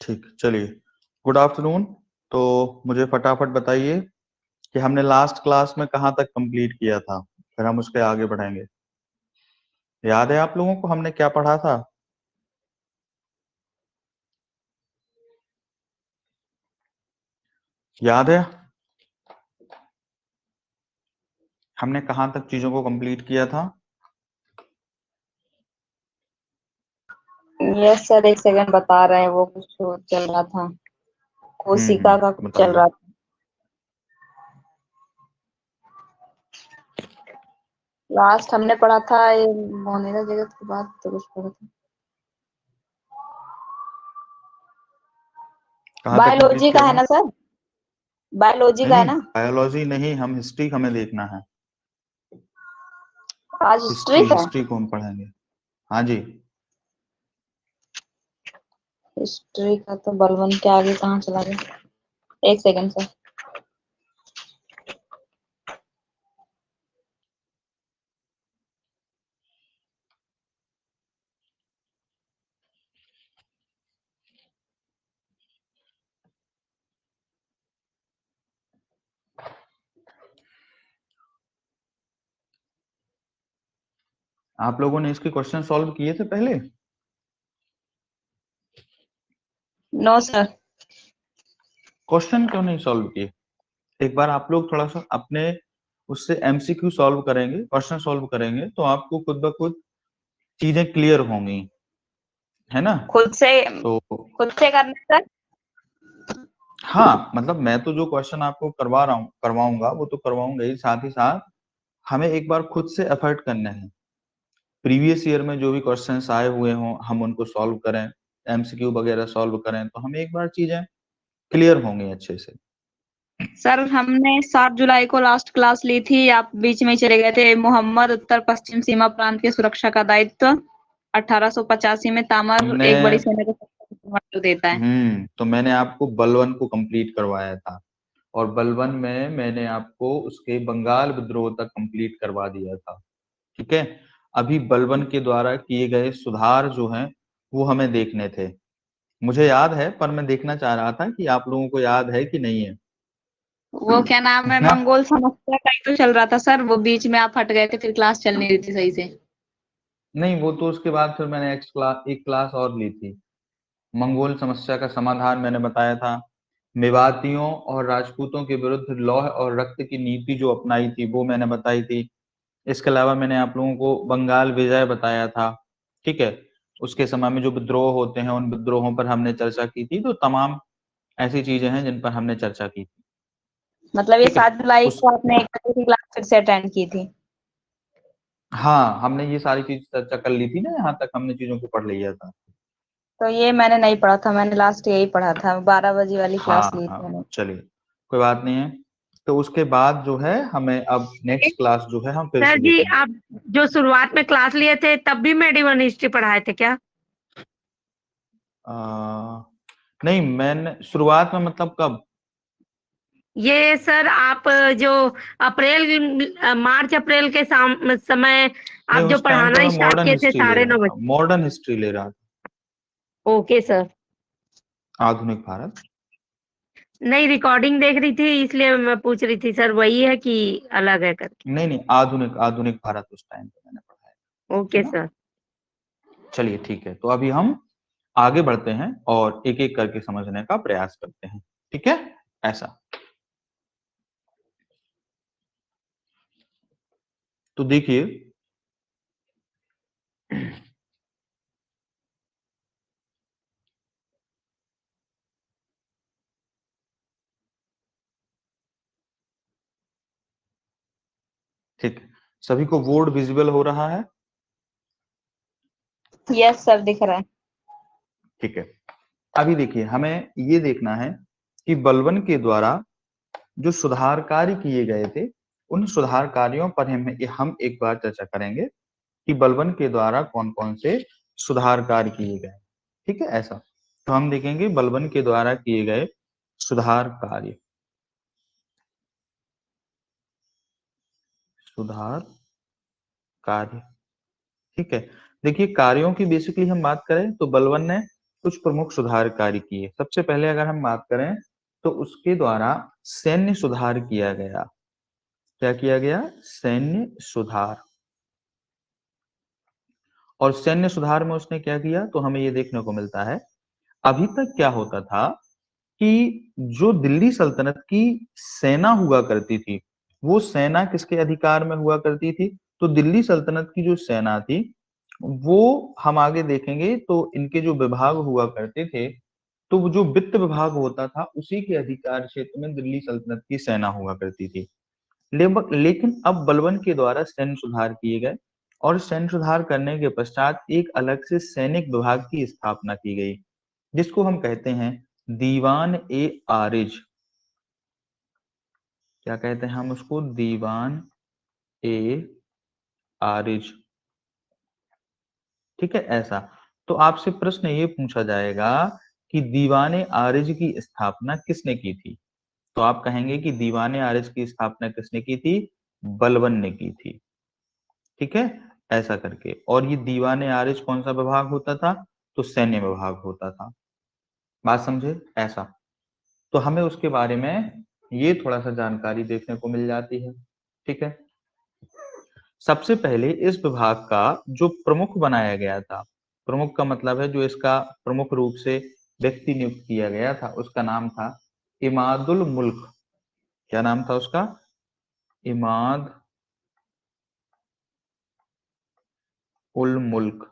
ठीक, चलिए। Good afternoon. तो मुझे फटाफट बताइए कि हमने लास्ट क्लास में कहाँ तक कंप्लीट किया था, फिर हम उसके आगे बढ़ेंगे। याद है आप लोगों को हमने क्या पढ़ा था? याद है हमने कहाँ तक चीजों को कंप्लीट किया था? यस सर, एक सेकंड बता रहे हैं। वो कुछ चल रहा था, कोशिका का कुछ चल बताइए। रहा था। लास्ट हमने पढ़ा था ये मोनिका जगत के बाद तो कुछ पढ़ा था। कहाँ तक कंप्लीट बायोलॉजी का किया है था? ना सर? बायोलॉजी नहीं का है नहीं, ना? बायोलॉजी नहीं, हम हिस्ट्री हमें देखना है। आज हिस्ट्री हिस्ट्री का है। हिस्ट्री को हम पढ़ेंगे। हाँ जी। हिस्ट्री का तो बलवन के आगे कहाँ चला गया? एक सेकंड सर। आप लोगों ने इसके क्वेश्चन सॉल्व किए थे पहले? No sir. क्वेश्चन क्यों नहीं सॉल्व किए? एक बार आप लोग थोड़ा सा अपने उससे एमसीक्यू सॉल्व करेंगे, क्वेश्चन सॉल्व करेंगे, तो आपको खुद ब खुद चीजें क्लियर होंगी, है ना? खुद से तो करना सर। हाँ, मतलब मैं तो जो क्वेश्चन आपको करवाऊंगा वो तो करवाऊंगा ही, साथ ही साथ हमें एक बार खुद से एफर्ट करने हैं। प्रीवियस ईयर में जो भी क्वेश्चंस आए हुए हों हम उनको सॉल्व करें, एमसीक्यू वगैरह सॉल्व करें, तो हमें एक बार चीजें क्लियर होंगी अच्छे से। सर हमने 7 जुलाई को लास्ट क्लास ली थी, आप बीच में ही चले गए थे। मोहम्मद उत्तर पश्चिम सीमा प्रांत की सुरक्षा का दायित्व 1885 में तामर हमने एक बड़ी सेना को देता है। तो मैंने आपको बलवन को कंप्लीट करवाया था, और बलवन में मैंने आपको उसके बंगाल विद्रोह तक कंप्लीट करवा दिया था। ठीक है। अभी बलवन के द्वारा किए गए सुधार जो हैं वो हमें देखने थे। मुझे याद है, पर मैं देखना चाह रहा था कि आप लोगों को याद है कि नहीं है। वो क्या नाम है, ना? मंगोल समस्या का ही तो चल रहा था सर। वो बीच में आप हट गए थे, फिर क्लास चल नहीं रही थी सही से। नहीं, वो तो उसके बाद फिर मैंने एक क्लास और ली थी। मंगोल समस्या का समाधान मैंने बताया था। मेवातियों और राजपूतों के विरुद्ध लौह और रक्त की नीति जो अपनाई थी वो मैंने बताई थी। इसके अलावा मैंने आप लोगों को बंगाल विजय बताया था। ठीक है। उसके समय में जो विद्रोह होते हैं उन विद्रोहों पर हमने चर्चा की थी। तो तमाम ऐसी चीजें हैं जिन पर हमने चर्चा की थी। मतलब ये ठीक है। 7 जुलाई उस को आपने एक क्लास फिर से अटेंड की थी? हाँ, हमने ये सारी चीज चर्चा कर ली थी ना, यहाँ तक हमने चीजों को पढ़ लिया था। तो ये मैंने नहीं पढ़ा था, मैंने लास्ट यही पढ़ा था। 12 बजे वाली क्लास हाँ ली थी हाँ, मैंने। चलिए, कोई बात नहीं है। तो उसके बाद जो है हमें अब नेक्स्ट क्लास जो है हम फिर सर से जी, देखेंगे। आप जो शुरुआत में क्लास लिए थे तब भी मेडिवल हिस्ट्री पढ़ाए थे क्या? नहीं, मैंने शुरुआत में मतलब कब? ये सर आप जो मार्च अप्रैल के समय नहीं, आप जो उस टाइम पे पढ़ाना मैं स्टार्ट मॉडर्न किए थे हिस्ट्री ले रहा 9:30 था, बजे। मॉडर्न हिस्ट्री ले रहा ओके सर। था, आधुनिक भारत। नहीं, रिकॉर्डिंग देख रही थी इसलिए मैं पूछ रही थी सर वही है कि अलग है करके। नहीं नहीं, आधुनिक आधुनिक भारत उस टाइम पे मैंने पढ़ाया, है ओके ना? सर। चलिए ठीक है, तो अभी हम आगे बढ़ते हैं और एक एक करके समझने का प्रयास करते हैं। ठीक है, ऐसा। तो देखिए, ठीक है, सभी को बोर्ड विजिबल हो रहा है? यस सर, दिख रहा है। ठीक है। अभी देखिए, हमें ये देखना है कि बलबन के द्वारा जो सुधार कार्य किए गए थे उन सुधार कार्यों पर हम एक बार चर्चा करेंगे कि बलबन के द्वारा कौन कौन से सुधार कार्य किए गए। ठीक है, ऐसा। तो हम देखेंगे बलबन के द्वारा किए गए सुधार कार्य। सुधार कार्य। ठीक है। देखिए, कार्यों की बेसिकली हम बात करें तो बलबन ने कुछ प्रमुख सुधार कार्य किए। सबसे पहले अगर हम बात करें तो उसके द्वारा सैन्य सुधार किया गया। क्या किया गया? सैन्य सुधार। और सैन्य सुधार में उसने क्या किया तो हमें ये देखने को मिलता है, अभी तक क्या होता था कि जो दिल्ली सल्तनत की सेना हुआ करती थी, वो सेना किसके अधिकार में हुआ करती थी? तो दिल्ली सल्तनत की जो सेना थी वो हम आगे देखेंगे तो इनके जो विभाग हुआ करते थे, तो वो जो वित्त विभाग होता था उसी के अधिकार क्षेत्र में दिल्ली सल्तनत की सेना हुआ करती थी। लेकिन अब बलबन के द्वारा सैन्य सुधार किए गए और सैन्य सुधार करने के पश्चात एक अलग से सैनिक विभाग की स्थापना की गई, जिसको हम कहते हैं दीवान ए आरिज। क्या कहते हैं हम उसको? दीवान ए आरिज। ठीक है, ऐसा। तो आपसे प्रश्न ये पूछा जाएगा कि दीवाने आरिज की स्थापना किसने की थी? तो आप कहेंगे कि दीवाने आरिज की स्थापना किसने की थी? बलबन ने की थी। ठीक है, ऐसा करके। और ये दीवाने आरिज कौन सा विभाग होता था? तो सैन्य विभाग होता था। बात समझे? ऐसा। तो हमें उसके बारे में ये थोड़ा सा जानकारी देखने को मिल जाती है। ठीक है, सबसे पहले इस विभाग का जो प्रमुख बनाया गया था, प्रमुख का मतलब है जो इसका प्रमुख रूप से व्यक्ति नियुक्त किया गया था, उसका नाम था इमादुल मुल्क। क्या नाम था उसका? इमाद उल मुल्क।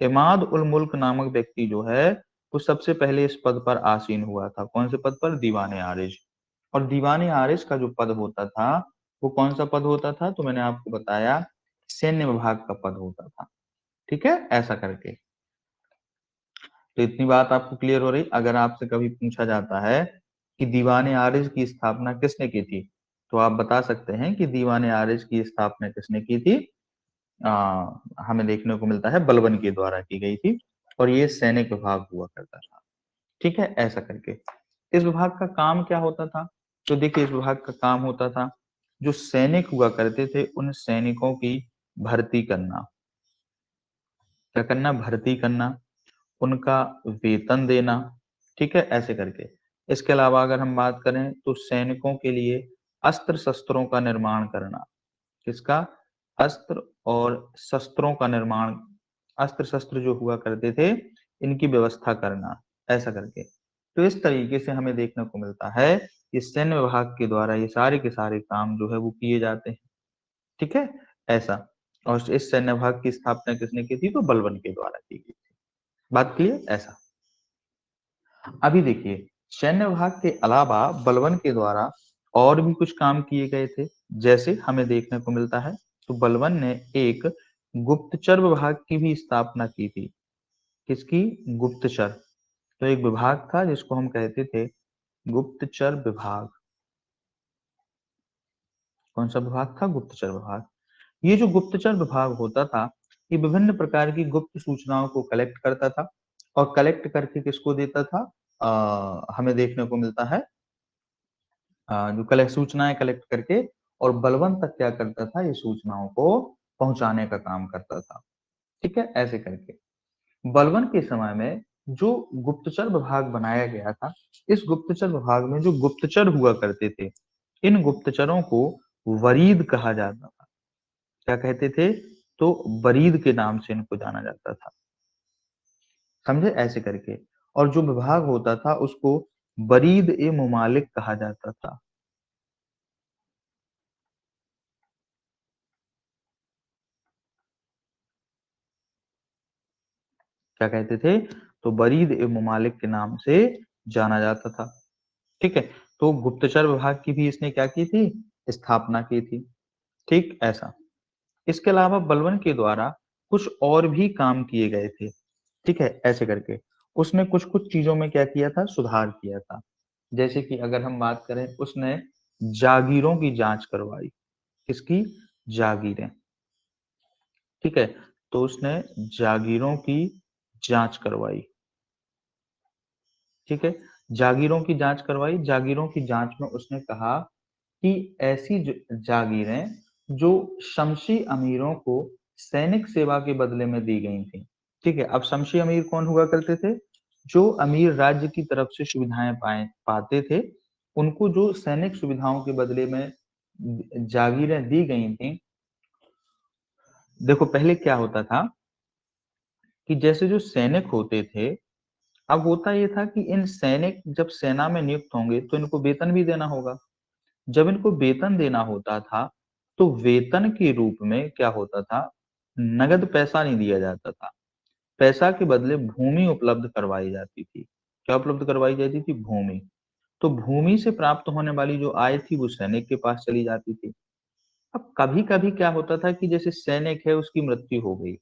इमाद उल मुल्क नामक व्यक्ति जो है वो सबसे पहले इस पद पर आसीन हुआ था। कौन से पद पर? दीवाने आरिज। और दीवाने आरिज का जो पद होता था वो कौन सा पद होता था? तो मैंने आपको बताया सैन्य विभाग का पद होता था। ठीक है, ऐसा करके। तो इतनी बात आपको क्लियर हो रही। अगर आपसे कभी पूछा जाता है कि दीवाने आरिज की स्थापना किसने की थी, तो आप बता सकते हैं कि दीवाने आरिज की स्थापना किसने की थी? हमें देखने को मिलता है बलबन के द्वारा की गई थी और ये सैनिक विभाग हुआ करता था। ठीक है, ऐसा करके। इस विभाग का काम क्या होता था? तो देखिए, इस विभाग का काम होता था जो सैनिक हुआ करते थे उन सैनिकों की भर्ती करना। क्या करना? भर्ती करना, उनका वेतन देना। ठीक है, ऐसे करके। इसके अलावा अगर हम बात करें तो सैनिकों के लिए अस्त्र शस्त्रों का निर्माण करना। किसका? अस्त्र और शस्त्रों का निर्माण, अस्त्र शस्त्र जो हुआ करते थे इनकी व्यवस्था करना, ऐसा करके। तो इस तरीके से हमें देखने को मिलता है कि सैन्य विभाग के द्वारा ये सारे के सारे काम जो है वो किए जाते हैं। ठीक है, ऐसा। और इस सैन्य विभाग की स्थापना किसने की थी? तो बलबन के द्वारा की गई थी। बात क्लियर? ऐसा। अभी देखिए, सैन्य विभाग के अलावा बलबन के द्वारा और भी कुछ काम किए गए थे, जैसे हमें देखने को मिलता है तो बलबन ने एक गुप्तचर विभाग की भी स्थापना की थी। किसकी? गुप्तचर। तो एक विभाग था जिसको हम कहते थे गुप्तचर विभाग। कौन सा विभाग था? गुप्तचर विभाग। ये जो गुप्तचर विभाग होता था ये विभिन्न प्रकार की गुप्त सूचनाओं को कलेक्ट करता था और कलेक्ट करके किसको देता था? हमें देखने को मिलता है जो कलेक्ट सूचनाएं कलेक्ट करके और बलबन तक क्या करता था? ये सूचनाओं को पहुंचाने का काम करता था। ठीक है, ऐसे करके। बलबन के समय में जो गुप्तचर विभाग बनाया गया था, इस गुप्तचर विभाग में जो गुप्तचर हुआ करते थे, इन गुप्तचरों को वरीद कहा जाता था। क्या कहते थे? तो वरीद के नाम से इनको जाना जाता था। समझे? ऐसे करके। और जो विभाग होता था उसको वरीद ए मुमालिक कहा जाता था। क्या कहते थे? तो वरीद ए मुमालिक के नाम से जाना जाता था। ठीक है, तो गुप्तचर विभाग की भी इसने क्या की थी? स्थापना की थी। ठीक, ऐसा। इसके अलावा बलबन के द्वारा कुछ और भी काम किए गए थे। ठीक है, ऐसे करके। उसने कुछ कुछ चीजों में क्या किया था? सुधार किया था। जैसे कि अगर हम बात करें, उसने जागीरों की जांच करवाई। किसकी? जागीरें। ठीक है, तो उसने जागीरों की जांच करवाई। ठीक है, जागीरों की जांच करवाई। जागीरों की जांच में उसने कहा कि ऐसी जागीरें जो शमशी अमीरों को सैनिक सेवा के बदले में दी गई थी। ठीक है, अब शमशी अमीर कौन हुआ करते थे? जो अमीर राज्य की तरफ से सुविधाएं पाते थे, उनको जो सैनिक सुविधाओं के बदले में जागीरें दी गई थी। देखो पहले क्या होता था कि जैसे जो सैनिक होते थे, अब होता ये था कि इन सैनिक जब सेना में नियुक्त होंगे तो इनको वेतन भी देना होगा। जब इनको वेतन देना होता था, तो वेतन के रूप में क्या होता था, नगद पैसा नहीं दिया जाता था। पैसा के बदले भूमि उपलब्ध करवाई जाती थी। क्या उपलब्ध करवाई जाती थी? भूमि। तो भूमि से प्राप्त होने वाली जो आय थी वो सैनिक के पास चली जाती थी। अब कभी-कभी क्या होता था कि जैसे सैनिक है, उसकी मृत्यु हो गई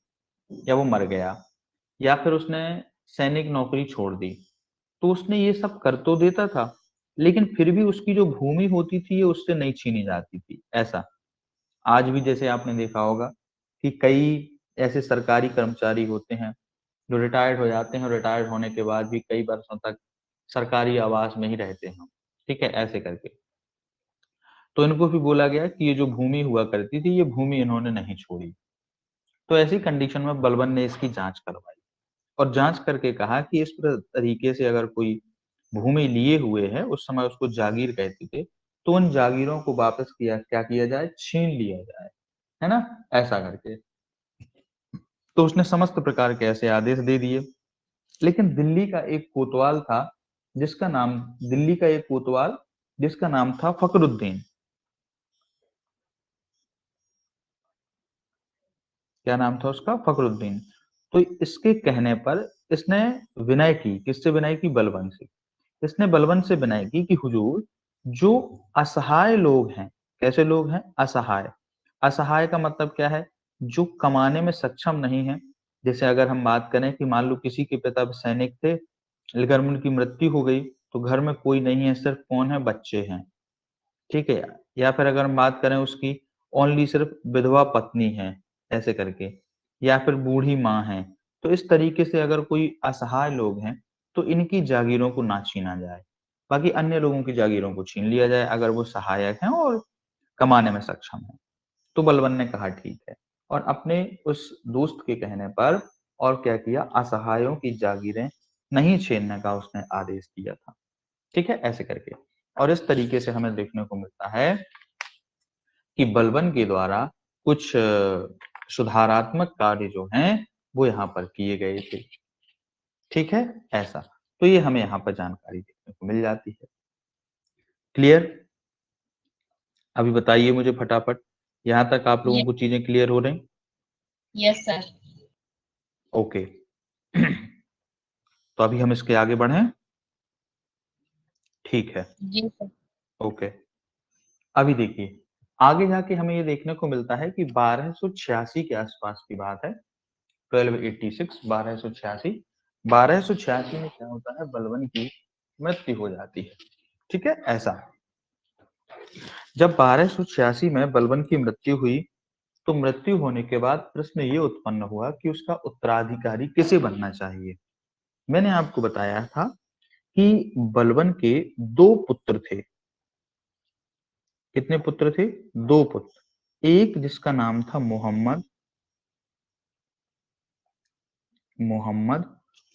या वो मर गया या फिर उसने सैनिक नौकरी छोड़ दी, तो उसने ये सब कर तो देता था, लेकिन फिर भी उसकी जो भूमि होती थी ये उससे नहीं छीनी जाती थी। ऐसा आज भी जैसे आपने देखा होगा कि कई ऐसे सरकारी कर्मचारी होते हैं जो रिटायर्ड हो जाते हैं और रिटायर्ड होने के बाद भी कई वर्षों तक सरकारी आवास में ही रहते हैं। ठीक है, ऐसे करके तो इनको भी बोला गया कि ये जो भूमि हुआ करती थी, ये भूमि इन्होंने नहीं छोड़ी। तो ऐसी कंडीशन में बलबन ने इसकी जांच करवाई और जांच करके कहा कि इस तरीके से अगर कोई भूमि लिए हुए है, उस समय उसको जागीर कहते थे, तो उन जागीरों को वापस क्या किया जाए, छीन लिया जाए, है ना, ऐसा करके। तो उसने समस्त प्रकार के ऐसे आदेश दे दिए। लेकिन दिल्ली का एक कोतवाल जिसका नाम था फखरुद्दीन। क्या नाम था उसका? फखरुद्दीन। तो इसके कहने पर इसने विनय की। किससे विनय की? बलबन से। इसने बलबन से विनय की कि हुजूर, जो असहाय लोग हैं, कैसे लोग हैं? असहाय। असहाय का मतलब क्या है? जो कमाने में सक्षम नहीं है। जैसे अगर हम बात करें कि मान लो किसी के पिता सैनिक थे, लेकिन उनकी मृत्यु हो गई, तो घर में कोई नहीं है, सिर्फ कौन है? बच्चे हैं। ठीक है। या फिर अगर हम बात करें उसकी, ओनली सिर्फ विधवा पत्नी है, ऐसे करके, या फिर बूढ़ी माँ है। तो इस तरीके से अगर कोई असहाय लोग हैं, तो इनकी जागीरों को ना छीना जाए, बाकी अन्य लोगों की जागीरों को छीन लिया जाए अगर वो सहायक हैं और कमाने में सक्षम है। तो बलबन ने कहा ठीक है, और अपने उस दोस्त के कहने पर और क्या किया, असहायों की जागीरें नहीं छीनने का उसने आदेश दिया था। ठीक है, ऐसे करके। और इस तरीके से हमें देखने को मिलता है कि बलबन के द्वारा कुछ सुधारात्मक कार्य जो हैं वो यहाँ पर किए गए थे। ठीक है, ऐसा। तो ये हमें यहाँ पर जानकारी देखने को मिल जाती है। क्लियर? अभी बताइए मुझे फटाफट, यहाँ तक आप लोगों को चीजें क्लियर हो रही? Yes sir. ओके। तो अभी हम इसके आगे बढ़ें। ठीक है, जी सर। ओके। अभी देखिए, आगे जाके हमें ये देखने को मिलता है कि 1286 के आसपास की बात है। 1286, 1286। 1286 में क्या होता है, बलबन की मृत्यु हो जाती है। ठीक है, ऐसा। जब 1286 में बलबन की मृत्यु हुई, तो मृत्यु होने के बाद प्रश्न ये उत्पन्न हुआ कि उसका उत्तराधिकारी किसे बनना चाहिए। मैंने आपको बताया था कि बलबन के दो पुत्र थे। कितने पुत्र थे? दो पुत्र। एक जिसका नाम था मोहम्मद,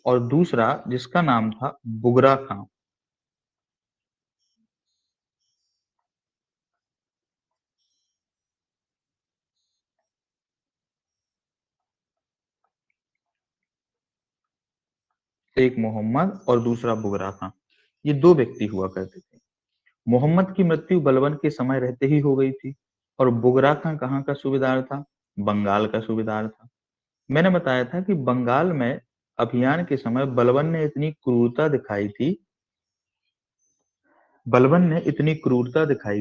और दूसरा जिसका नाम था बुगरा खां। एक मोहम्मद और दूसरा बुगरा खां, ये दो व्यक्ति हुआ करते थे। मोहम्मद की मृत्यु बलबन के समय रहते ही हो गई थी, और बुगरा खां कहाँ का सूबेदार था? बंगाल का सूबेदार था। मैंने बताया था कि बंगाल में अभियान के समय बलबन ने इतनी क्रूरता दिखाई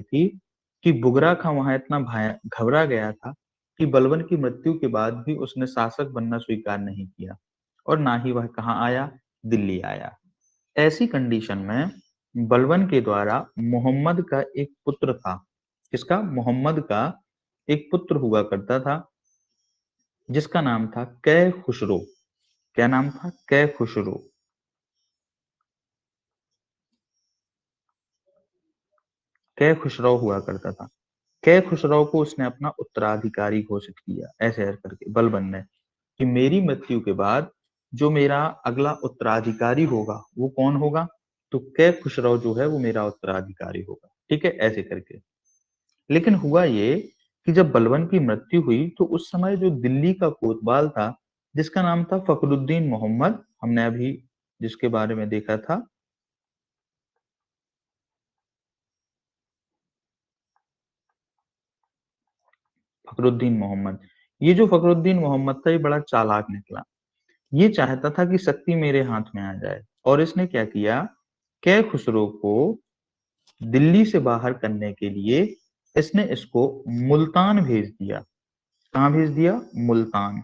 थी कि बुगरा खां वहां इतना घबरा गया था कि बलबन की मृत्यु के बाद भी उसने शासक बनना स्वीकार नहीं किया, और ना ही वह कहाँ आया, दिल्ली आया। ऐसी कंडीशन में बलबन के द्वारा मोहम्मद का एक पुत्र था। किसका? मोहम्मद का एक पुत्र हुआ करता था जिसका नाम था कै खुसरो। क्या नाम था? कै खुसरो। कै खुसरो हुआ करता था। कै खुसरो को उसने अपना उत्तराधिकारी घोषित किया, ऐसे करके बलबन ने, कि मेरी मृत्यु के बाद जो मेरा अगला उत्तराधिकारी होगा वो कौन होगा, तो कै खुसरो जो है वो मेरा उत्तराधिकारी होगा। ठीक है, ऐसे करके। लेकिन हुआ ये कि जब बलबन की मृत्यु हुई तो उस समय जो दिल्ली का कोतवाल था, जिसका नाम था फखरुद्दीन मोहम्मद, हमने अभी जिसके बारे में देखा था, फखरुद्दीन मोहम्मद। ये जो फखरुद्दीन मोहम्मद था ये बड़ा चालाक निकला। ये चाहता था कि शक्ति मेरे हाथ में आ जाए, और इसने क्या किया, कै खुसरो को दिल्ली से बाहर करने के लिए इसने इसको मुल्तान भेज दिया। कहाँ भेज दिया, मुल्तान।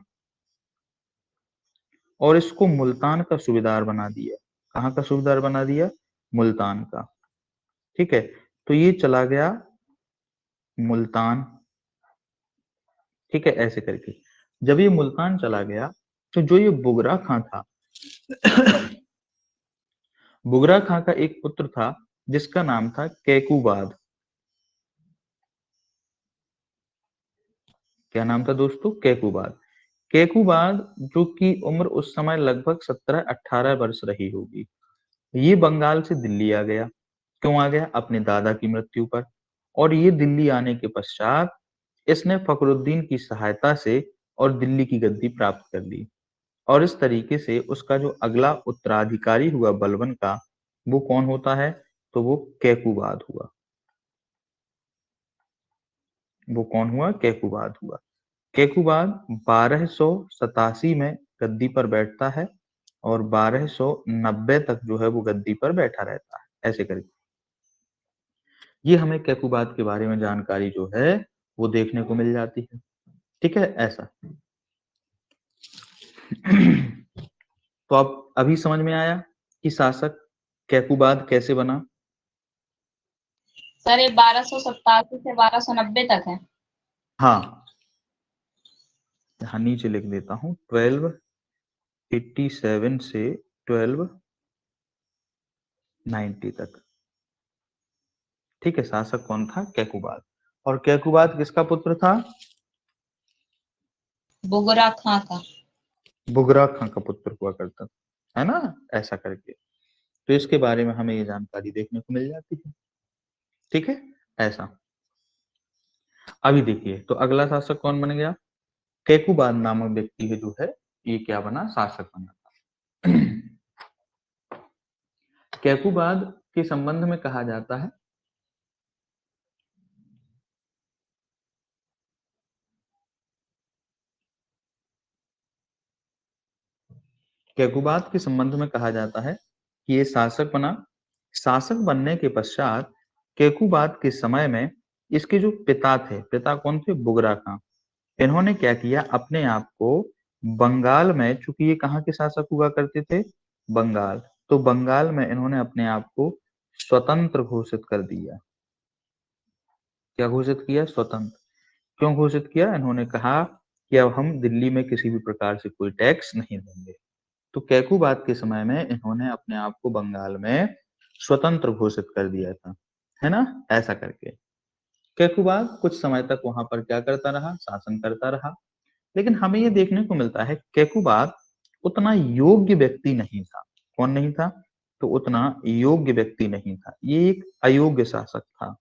और इसको मुल्तान का सूबेदार बना दिया। कहाँ का सूबेदार बना दिया, मुल्तान का। ठीक है, तो ये चला गया मुल्तान। ठीक है, ऐसे करके जब ये मुल्तान चला गया तो जो ये बुगरा खां था बुगरा खां का एक पुत्र था जिसका नाम था कैकुबाद। क्या नाम था दोस्तों, कैकुबाद। कैकुबाद जो की उम्र उस समय लगभग 17-18 वर्ष रही होगी, ये बंगाल से दिल्ली आ गया। क्यों आ गया, अपने दादा की मृत्यु पर। और ये दिल्ली आने के पश्चात इसने फखरुद्दीन की सहायता से और दिल्ली की गद्दी प्राप्त कर ली। और इस तरीके से उसका जो अगला उत्तराधिकारी हुआ बलबन का, वो कौन होता है, तो वो कैकुबाद हुआ। वो कौन हुआ, कैकुबाद हुआ। कैकुबाद 1287 में गद्दी पर बैठता है और 1290 तक जो है वो गद्दी पर बैठा रहता है, ऐसे करके। ये हमें कैकुबाद के बारे में जानकारी जो है वो देखने को मिल जाती है। ठीक है, ऐसा। तो अब अभी समझ में आया कि शासक कैकुबाद कैसे बना। सर ये 1287 से 1290 तक है। हाँ, यहाँ नीचे लिख देता हूँ 1287 से 1290 तक। ठीक है, शासक कौन था, कैकुबाद। और कैकुबाद किसका पुत्र था, बुगरा खां का। बुगरा खां का पुत्र हुआ करता था, है ना, ऐसा करके। तो इसके बारे में हमें ये जानकारी देखने को मिल जाती है। ठीक है, ऐसा। अभी देखिए, तो अगला शासक कौन बन गया, कैकुबाद नामक व्यक्ति है जो है ये क्या बना, शासक बना था। कैकुबाद के संबंध में कहा जाता है कैकुबाद के संबंध में कहा जाता है कि ये शासक बना। शासक बनने के पश्चात कैकुबाद के समय में इसके जो पिता थे, पिता कौन थे, बुगरा खां, इन्होंने क्या किया, अपने आप को बंगाल में, चूंकि ये कहाँ के शासक हुआ करते थे, बंगाल, तो बंगाल में इन्होंने अपने आप को स्वतंत्र घोषित कर दिया। क्या घोषित किया, स्वतंत्र। क्यों घोषित किया, इन्होंने कहा कि अब हम दिल्ली में किसी भी प्रकार से कोई टैक्स नहीं देंगे। तो कैकुबाद के समय में इन्होंने अपने आप को बंगाल में स्वतंत्र घोषित कर दिया था, है ना, ऐसा करके। कैकुबाद कुछ समय तक वहां पर क्या करता रहा, शासन करता रहा। लेकिन हमें ये देखने को मिलता है कैकुबाद उतना योग्य व्यक्ति नहीं था। कौन नहीं था, तो उतना योग्य व्यक्ति नहीं था, ये एक अयोग्य शासक था।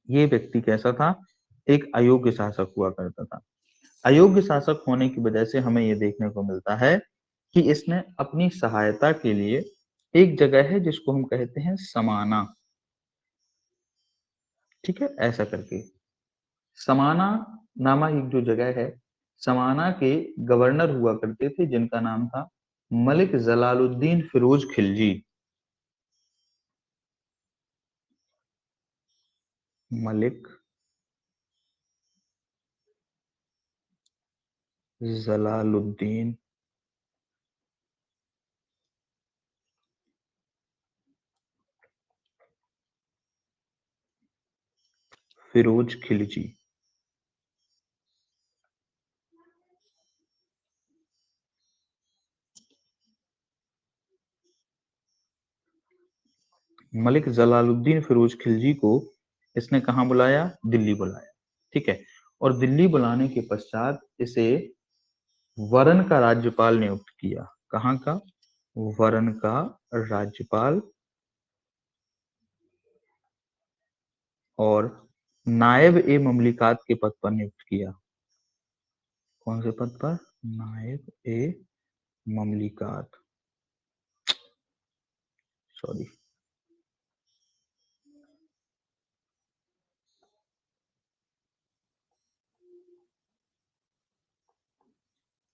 ये व्यक्ति कैसा था, एक अयोग्य शासक हुआ करता था। अयोग्य शासक होने की वजह से हमें ये देखने को मिलता है कि इसने अपनी सहायता के लिए, एक जगह है जिसको हम कहते हैं समाना, ठीक है, ऐसा करके। समाना नामक एक जो जगह है, समाना के गवर्नर हुआ करते थे जिनका नाम था मलिक जलालुद्दीन फिरोज खिलजी। मलिक जलालुद्दीन फिरोज खिलजी। मलिक जलालुद्दीन फिरोज खिलजी को इसने कहाँ बुलाया, दिल्ली बुलाया। ठीक है, और दिल्ली बुलाने के पश्चात इसे वरन का राज्यपाल नियुक्त किया। कहाँ का? वरन का राज्यपाल, और नायब ए ममलिकात के पद पर नियुक्त किया। कौन से पद पर? नायब ए ममलिकात, सॉरी,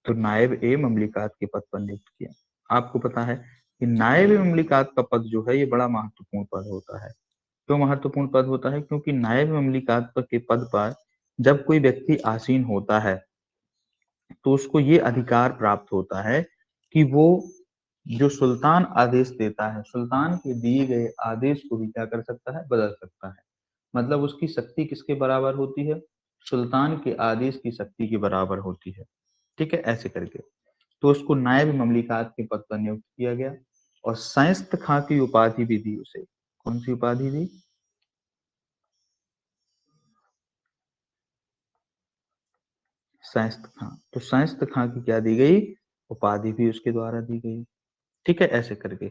तो नायब ए ममलिकात के पद पर नियुक्त किया। आपको पता है कि नायब ए ममलिकात का पद जो है ये बड़ा महत्वपूर्ण पद होता है। क्यों महत्वपूर्ण पद होता है? क्योंकि नायब ममलिकात के पद पर जब कोई व्यक्ति आसीन होता है तो उसको ये अधिकार प्राप्त होता है कि वो जो सुल्तान आदेश देता है, सुल्तान के दिए गए आदेश को भी क्या कर सकता है? बदल सकता है। मतलब उसकी शक्ति किसके बराबर होती है? सुल्तान के आदेश की शक्ति के बराबर होती है। ठीक है, ऐसे करके तो उसको नायब ममलिकात के पद पर नियुक्त किया गया और शाइस्त खां की उपाधि भी दी उसे। कौन सी उपाधि दी? शाइस्त खां। तो शाइस्त खां की क्या दी गई? उपाधि भी उसके द्वारा दी गई। ठीक है, ऐसे करके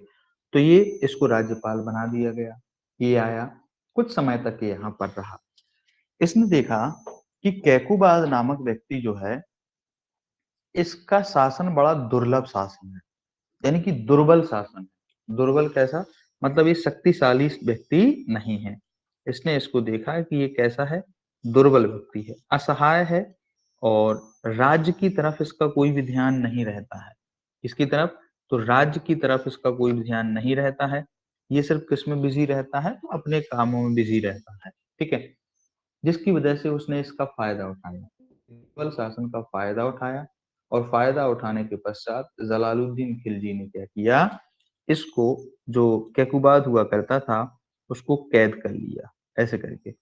तो ये इसको राज्यपाल बना दिया गया। ये आया, कुछ समय तक ये यहाँ पर रहा। इसने देखा कि कैकुबाद नामक व्यक्ति जो है इसका शासन बड़ा दुर्लभ शासन है, यानी कि दुर्बल शासन है। दुर्बल कैसा? मतलब ये शक्तिशाली व्यक्ति नहीं है। इसने इसको देखा कि ये कैसा है? दुर्बल व्यक्ति है, असहाय है, और राज्य की तरफ इसका कोई भी ध्यान नहीं रहता है। किसकी तरफ? तो राज्य की तरफ इसका कोई भी ध्यान नहीं रहता है। ये सिर्फ किस में बिजी रहता है? तो अपने कामों में बिजी रहता है। ठीक है, जिसकी वजह से उसने इसका फायदा उठाया, मुगल शासन का फायदा उठाया, और फायदा उठाने के पश्चात जलालुद्दीन खिलजी ने क्या किया? इसको, जो कैकुबाद हुआ करता था, उसको कैद कर लिया ऐसे करके,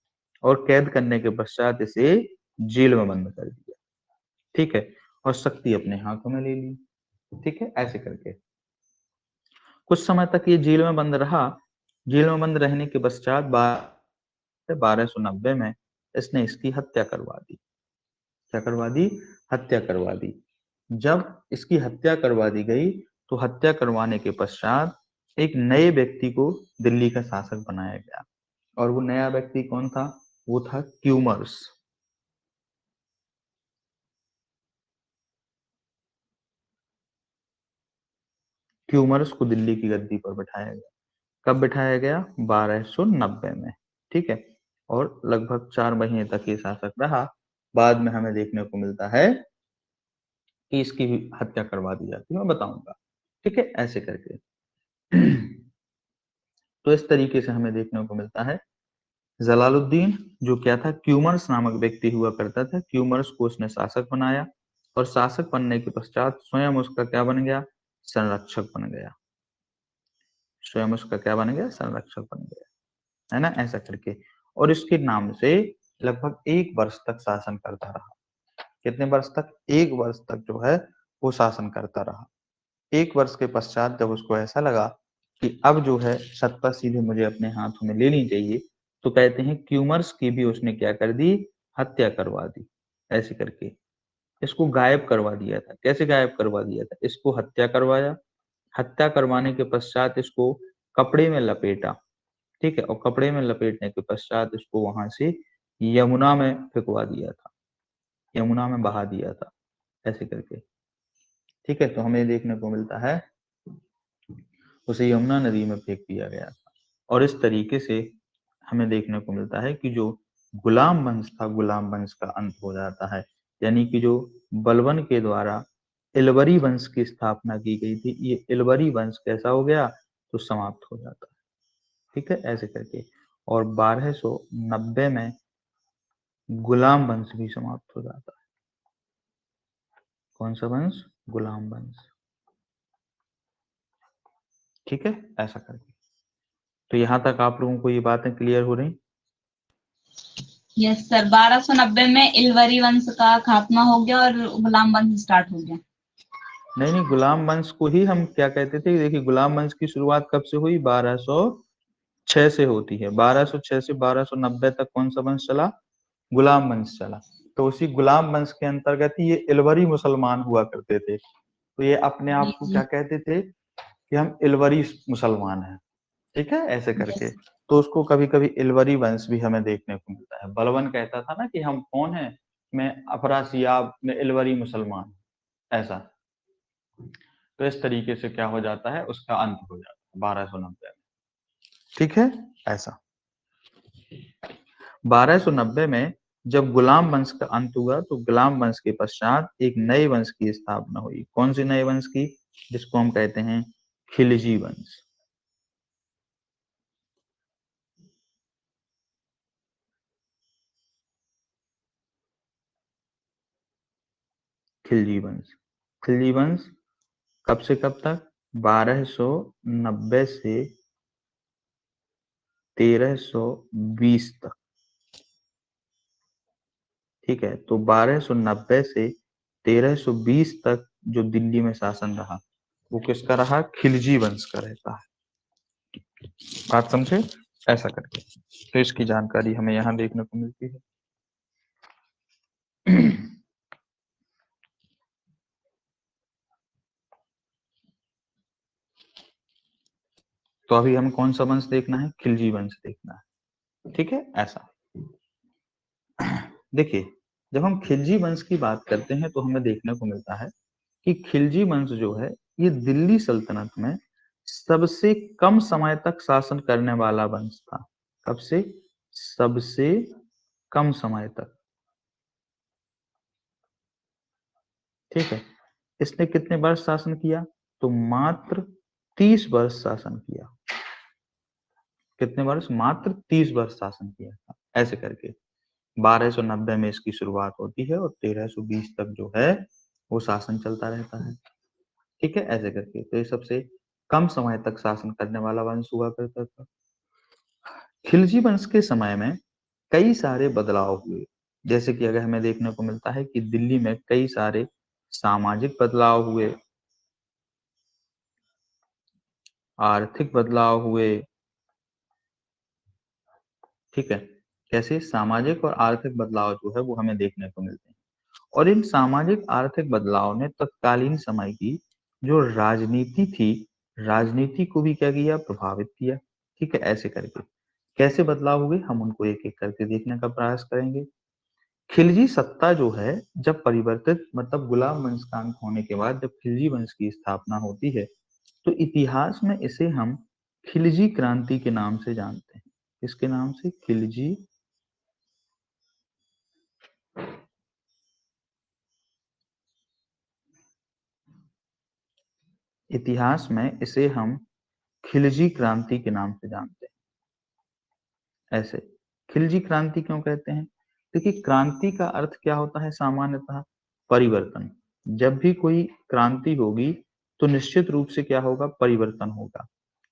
और कैद करने के पश्चात इसे जेल में बंद कर दिया। ठीक है, और शक्ति अपने हाथों में ले ली। ठीक है, ऐसे करके कुछ समय तक ये जेल में बंद रहा। जेल में बंद रहने के पश्चात 1290 में इसने इसकी हत्या करवा दी। क्या करवा दी? हत्या करवा दी। जब इसकी हत्या करवा दी गई तो हत्या करवाने के पश्चात एक नए व्यक्ति को दिल्ली का शासक बनाया गया, और वो नया व्यक्ति कौन था? वो था क्यूमर्स। क्यूमर्स को दिल्ली की गद्दी पर बैठाया गया। कब बैठाया गया? 1290 में। ठीक है, और लगभग 4 महीने तक ये शासक रहा। बाद में हमें देखने को मिलता है कि इसकी भी हत्या करवा दी जाती है, मैं बताऊंगा। ठीक है, ऐसे करके तो इस तरीके से हमें देखने को मिलता है जलालुद्दीन जो क्या था, क्यूमर्स नामक व्यक्ति हुआ करता था, क्यूमर्स को उसने शासक बनाया, और शासक बनने के पश्चात स्वयं उसका क्या बन गया? संरक्षक बन गया। स्वयं उसका क्या बन गया? संरक्षक बन गया, है ना, ऐसा करके। और इसके नाम से लगभग 1 वर्ष तक शासन करता रहा। कितने वर्ष तक? 1 वर्ष तक जो है वो शासन करता रहा। 1 वर्ष के पश्चात जब उसको ऐसा लगा कि अब जो है सत्ता सीधे मुझे अपने हाथों में लेनी चाहिए, तो कहते हैं क्यूमर्स की भी उसने क्या कर दी? हत्या करवा दी। ऐसे करके इसको गायब करवा दिया था। कैसे गायब करवा दिया था? इसको हत्या करवाया, हत्या करवाने के पश्चात इसको कपड़े में लपेटा। ठीक है, और कपड़े में लपेटने के पश्चात इसको वहां से यमुना में फेंकवा दिया था, यमुना में बहा दिया था, ऐसे करके। ठीक है, तो हमें देखने को मिलता है उसे यमुना नदी में फेंक दिया गया था। और इस तरीके से हमें देखने को मिलता है कि जो गुलाम वंश था, गुलाम वंश का अंत हो जाता है। यानी कि जो बलबन के द्वारा इलवरी वंश की स्थापना की गई थी, ये इलवरी वंश कैसा हो गया? तो समाप्त हो जाता है। ठीक है, ऐसे करके। और 1290 में गुलाम वंश भी समाप्त हो जाता है। कौन सा वंश? गुलाम वंश। ठीक है, ऐसा करके। तो यहां तक आप लोगों को ये बातें क्लियर हो रही? यस सर, 1290 में इलवरी वंश का खात्मा हो गया और गुलाम वंश स्टार्ट हो गया। नहीं नहीं, गुलाम वंश को ही हम क्या कहते थे? देखिए, गुलाम वंश की शुरुआत कब से हुई? 1206 से होती है। 1206 से 1290 तक कौन सा वंश चला? गुलाम वंश चला। तो उसी गुलाम वंश के अंतर्गत ही ये इलवरी मुसलमान हुआ करते थे। तो ये अपने आप को क्या कहते थे कि हम इलवरी मुसलमान हैं, ठीक है, ऐसे करके। तो उसको कभी कभी इलवरी वंश भी हमें देखने को मिलता है। बलबन कहता था ना कि हम कौन है, मैं अफरासियाब, मैं इलवरी मुसलमान, ऐसा। तो इस तरीके से क्या हो जाता है, उसका अंत हो जाता है 1290 में, ठीक है, ऐसा। 1290 में जब गुलाम वंश का अंत हुआ तो गुलाम वंश के पश्चात एक नए वंश की स्थापना हुई। कौन सी नए वंश की? जिसको हम कहते हैं खिलजी वंश। खिलजी वंश। खिलजी वंश कब से कब तक? 1290 से 1320 तक, ठीक है। तो 1290 से 1320 तक जो दिल्ली में शासन रहा वो किसका रहा? खिलजी वंश का रहता है। बात समझे? ऐसा करके तो इसकी जानकारी हमें यहाँ देखने को मिलती है। तो अभी हम कौन सा वंश देखना है? खिलजी वंश देखना है, ठीक है, ऐसा। देखिए, जब हम खिलजी वंश की बात करते हैं तो हमें देखने को मिलता है कि खिलजी वंश जो है ये दिल्ली सल्तनत में सबसे कम समय तक शासन करने वाला वंश था। कब से? सबसे कम समय तक, ठीक है। इसने कितने वर्ष शासन किया? तो मात्र 30 वर्ष शासन किया। कितने वर्ष? मात्र 30 वर्ष शासन किया था, ऐसे करके। 1290 में इसकी शुरुआत होती है और 1320 तक जो है वो शासन चलता रहता है, ठीक है, ऐसे करके। तो ये सबसे कम समय तक शासन करने वाला वंश हुआ करता था। खिलजी वंश के समय में कई सारे बदलाव हुए। जैसे कि अगर हमें देखने को मिलता है कि दिल्ली में कई सारे सामाजिक बदलाव हुए, आर्थिक बदलाव हुए, ठीक है। कैसे? सामाजिक और आर्थिक बदलाव जो है वो हमें देखने को मिलते हैं। और इन सामाजिक आर्थिक बदलाव ने तत्कालीन समय की जो राजनीति थी, राजनीति को भी क्या किया? प्रभावित किया, ठीक है, ऐसे करके। कैसे बदलाव हुए हम उनको एक एक करके देखने का प्रयास करेंगे। खिलजी सत्ता जो है जब परिवर्तित, मतलब गुलाम वंश का अंत होने के बाद जब खिलजी वंश की स्थापना होती है तो इतिहास में इसे हम खिलजी क्रांति के नाम से जानते हैं। किसके नाम से? खिलजी इतिहास में इसे हम खिलजी क्रांति के नाम से जानते हैं, ऐसे। खिलजी क्रांति क्यों कहते हैं? देखिए, क्रांति का अर्थ क्या होता है सामान्यतः? परिवर्तन। जब भी कोई क्रांति होगी तो निश्चित रूप से क्या होगा? परिवर्तन होगा।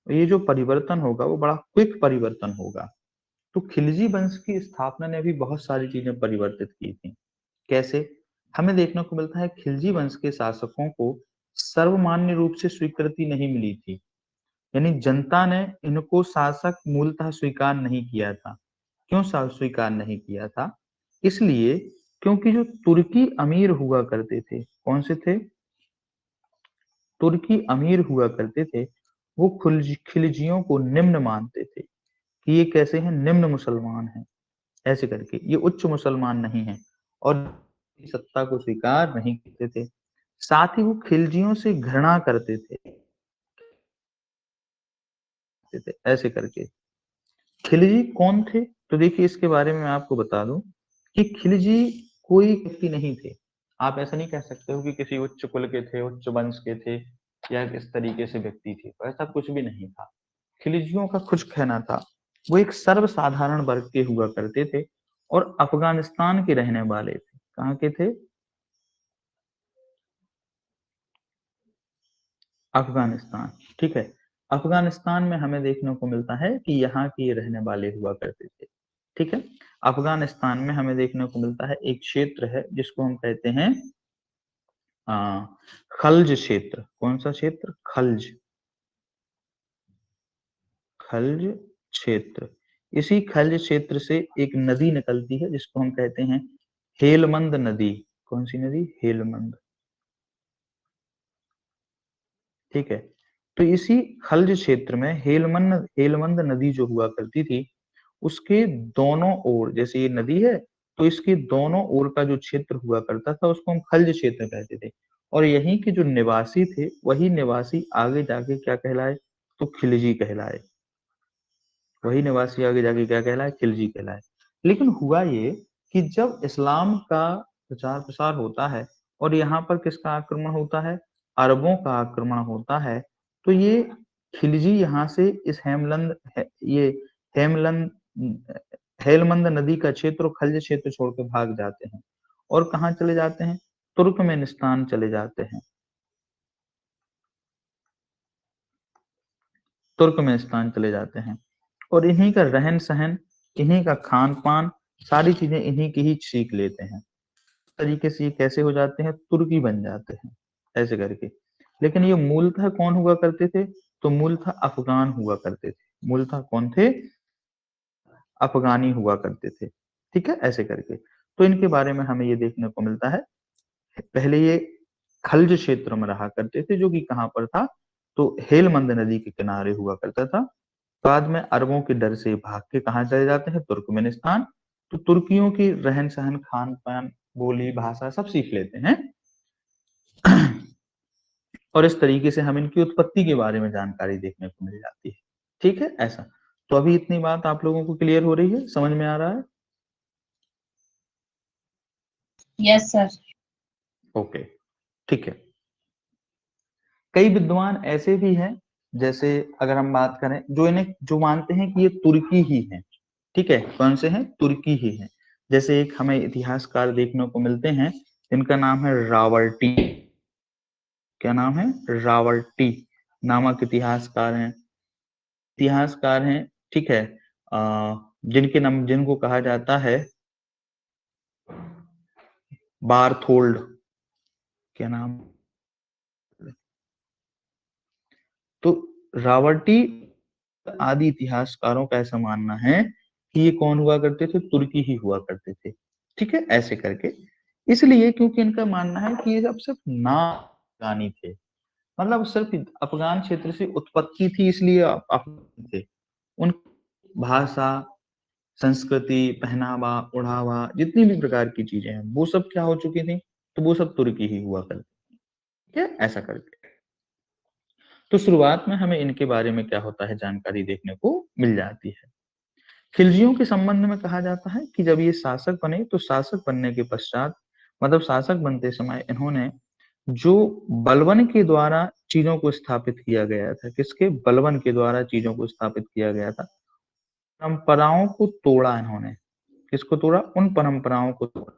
ये जो परिवर्तन होगा वो बड़ा क्विक परिवर्तन होगा। तो खिलजी वंश की स्थापना ने भी बहुत सारी चीजें परिवर्तित की थी। कैसे? हमें देखने को मिलता है खिलजी वंश के शासकों को सर्वमान्य रूप से स्वीकृति नहीं मिली थी, यानी जनता ने इनको शासक मूलतः स्वीकार नहीं किया था। क्यों स्वीकार नहीं किया था? इसलिए क्योंकि जो तुर्की अमीर हुआ करते थे, कौन से थे? तुर्की अमीर हुआ करते थे, वो खिलजियों को निम्न मानते थे कि ये कैसे हैं? निम्न मुसलमान हैं, ऐसे करके। ये उच्च मुसलमान नहीं है और सत्ता को स्वीकार नहीं करते थे। साथ ही वो खिलजियों से घृणा करते थे, ऐसे करके। खिलजी कौन थे? तो देखिए, इसके बारे में मैं आपको बता दूं कि खिलजी कोई व्यक्ति नहीं थे। आप ऐसा नहीं कह सकते हो कि किसी उच्च कुल के थे, उच्च वंश के थे या इस तरीके से व्यक्ति थे, तो ऐसा कुछ भी नहीं था। खिलजियों का कुछ कहना था, वो एक सर्वसाधारण वर्ग के हुआ करते थे और अफगानिस्तान के रहने वाले थे। कहाँ के थे? अफगानिस्तान, ठीक है। अफगानिस्तान में हमें देखने को मिलता है कि यहाँ के ये रहने वाले हुआ करते थे, ठीक है। अफगानिस्तान में हमें देखने को मिलता है एक क्षेत्र है जिसको हम कहते हैं खल्ज क्षेत्र। कौन सा क्षेत्र? खल्ज। खल्ज क्षेत्र। इसी खल्ज क्षेत्र से एक नदी निकलती है जिसको हम कहते हैं हेलमंद नदी, कौन सी नदी? हेलमंद, ठीक है। तो इसी खल्ज क्षेत्र में हेलमंद नदी जो हुआ करती थी, उसके दोनों ओर, जैसे ये नदी है तो इसके दोनों ओर का जो क्षेत्र हुआ करता था उसको हम खल्ज क्षेत्र कहते थे। और यहीं के जो निवासी थे वही निवासी आगे जाके क्या कहलाए? तो खिलजी कहलाए। वही निवासी आगे जाके क्या कहलाए? खिलजी कहलाए। लेकिन हुआ ये कि जब इस्लाम का प्रचार प्रसार होता है और यहाँ पर किसका आक्रमण होता है? अरबों का आक्रमण होता है, तो ये खिलजी यहाँ से इस ये हेमलंद हेलमंद नदी का क्षेत्र और खल्ज क्षेत्र छोड़ के भाग जाते हैं। और कहाँ चले जाते हैं? तुर्कमेनिस्तान चले जाते हैं। तुर्कमेनिस्तान चले जाते हैं और इन्हीं का रहन सहन, इन्हीं का खान पान, सारी चीजें इन्हीं की ही सीख लेते हैं। इस तरीके से ये कैसे हो जाते हैं? तुर्की बन जाते हैं, ऐसे करके। लेकिन ये मूलतः कौन हुआ करते थे? तो मूलतः अफगान हुआ करते थे। मूलतः कौन थे? अफगानी हुआ करते थे, ठीक है, ऐसे करके। तो इनके बारे में हमें ये देखने को मिलता है, पहले ये खल्ज क्षेत्र में रहा करते थे, जो कि कहाँ पर था? तो हेलमंद नदी के किनारे हुआ करता था। बाद में अरबों के डर से भाग के कहाँ चले जाते हैं? तुर्कमेनिस्तान। तो तुर्कियों की रहन सहन, खान पान, बोली, भाषा सब सीख लेते हैं। और इस तरीके से हम इनकी उत्पत्ति के बारे में जानकारी देखने को मिल जाती है, ठीक है, ऐसा। तो अभी इतनी बात आप लोगों को क्लियर हो रही है, समझ में आ रहा है? Yes sir. ओके, ठीक है। कई विद्वान ऐसे भी हैं, जैसे अगर हम बात करें, जो मानते हैं कि ये तुर्की ही है, ठीक है। कौन से हैं? तुर्की ही है। जैसे एक हमें इतिहासकार देखने को मिलते हैं, इनका नाम है रावर्टी। क्या नाम है? रावर्टी नामक इतिहासकार हैं, ठीक है। जिनको कहा जाता है बारथोल्ड। क्या नाम? तो रावर्टी आदि इतिहासकारों का ऐसा मानना है कि ये कौन हुआ करते थे? तुर्की ही हुआ करते थे, ठीक है, ऐसे करके। इसलिए क्योंकि इनका मानना है कि ये सब सिर्फ अफगानी थे, मतलब सिर्फ अफगान क्षेत्र से उत्पत्ति थी, इसलिए अफगान थे। उन भाषा, संस्कृति, पहनावा, ओढ़ावा, जितनी भी प्रकार की चीजें हैं वो सब क्या हो चुकी थी? तो वो सब तुर्की ही हुआ करती, ठीक है, ऐसा करके। तो शुरुआत में हमें इनके बारे में क्या होता है? जानकारी देखने को मिल जाती है। खिलजियों के संबंध में कहा जाता है कि जब ये शासक बने तो शासक बनने के पश्चात, मतलब शासक बनते समय इन्होंने जो बलवन के द्वारा चीजों को स्थापित किया गया था, किसके? बलवन के द्वारा चीजों को स्थापित किया गया था, परंपराओं को तोड़ा इन्होंने। किसको तोड़ा? उन परंपराओं को तोड़ा।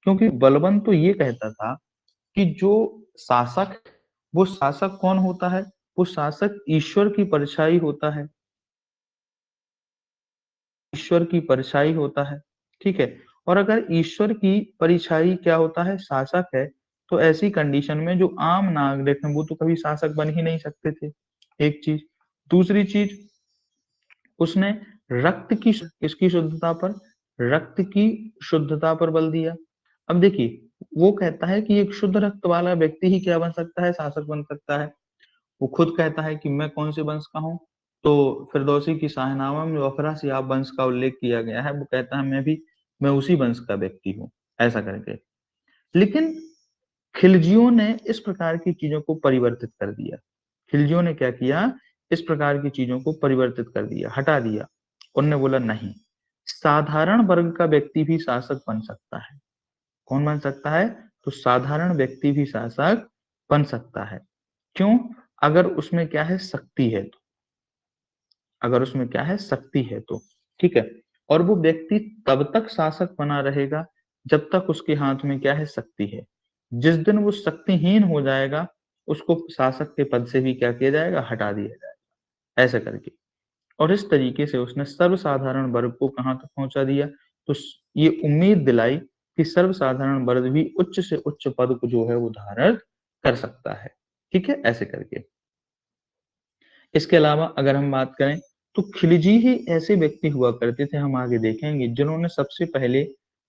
क्योंकि बलवन तो ये कहता था कि जो शासक, वो शासक कौन होता है? वो शासक ईश्वर की परछाई होता है, ईश्वर की परछाई होता है, ठीक है। और अगर ईश्वर की परछाई क्या होता है? शासक है, तो ऐसी कंडीशन में जो आम नागरिक हैं वो तो कभी शासक बन ही नहीं सकते थे, एक चीज। दूसरी चीज, उसने किसकी शुद्धता पर? रक्त की शुद्धता पर बल दिया। अब देखिए, वो कहता है कि एक शुद्ध रक्त वाला व्यक्ति ही क्या बन सकता है? शासक बन सकता है। वो खुद कहता है कि मैं कौन से वंश का हूँ? तो फिरदौसी की शाहनामा में वफरा सियाब वंश का उल्लेख किया गया है। वो कहता है मैं उसी वंश का व्यक्ति हूँ, ऐसा करके। लेकिन खिलजियों ने इस प्रकार की चीजों को परिवर्तित कर दिया। खिलजियों ने क्या किया? इस प्रकार की चीजों को परिवर्तित कर दिया, हटा दिया। उन्होंने बोला नहीं, साधारण वर्ग का व्यक्ति भी शासक बन सकता है। कौन बन सकता है? तो साधारण व्यक्ति भी शासक बन सकता है। क्यों? अगर उसमें क्या है? शक्ति है तो। अगर उसमें क्या है? शक्ति है तो, ठीक है। और वो व्यक्ति तब तक शासक बना रहेगा जब तक उसके हाथ में क्या है? शक्ति है। जिस दिन वो शक्तिहीन हो जाएगा, उसको शासक के पद से भी क्या किया जाएगा? हटा दिया जाएगा, ऐसा करके। और इस तरीके से उसने सर्वसाधारण वर्ग को कहां तक पहुंचा दिया? तो ये उम्मीद दिलाई कि सर्वसाधारण वर्ग भी उच्च से उच्च पद को जो है वो धारण कर सकता है, ठीक है, ऐसे करके। इसके अलावा अगर हम बात करें तो खिलजी ही ऐसे व्यक्ति हुआ करते थे, हम आगे देखेंगे, जिन्होंने सबसे पहले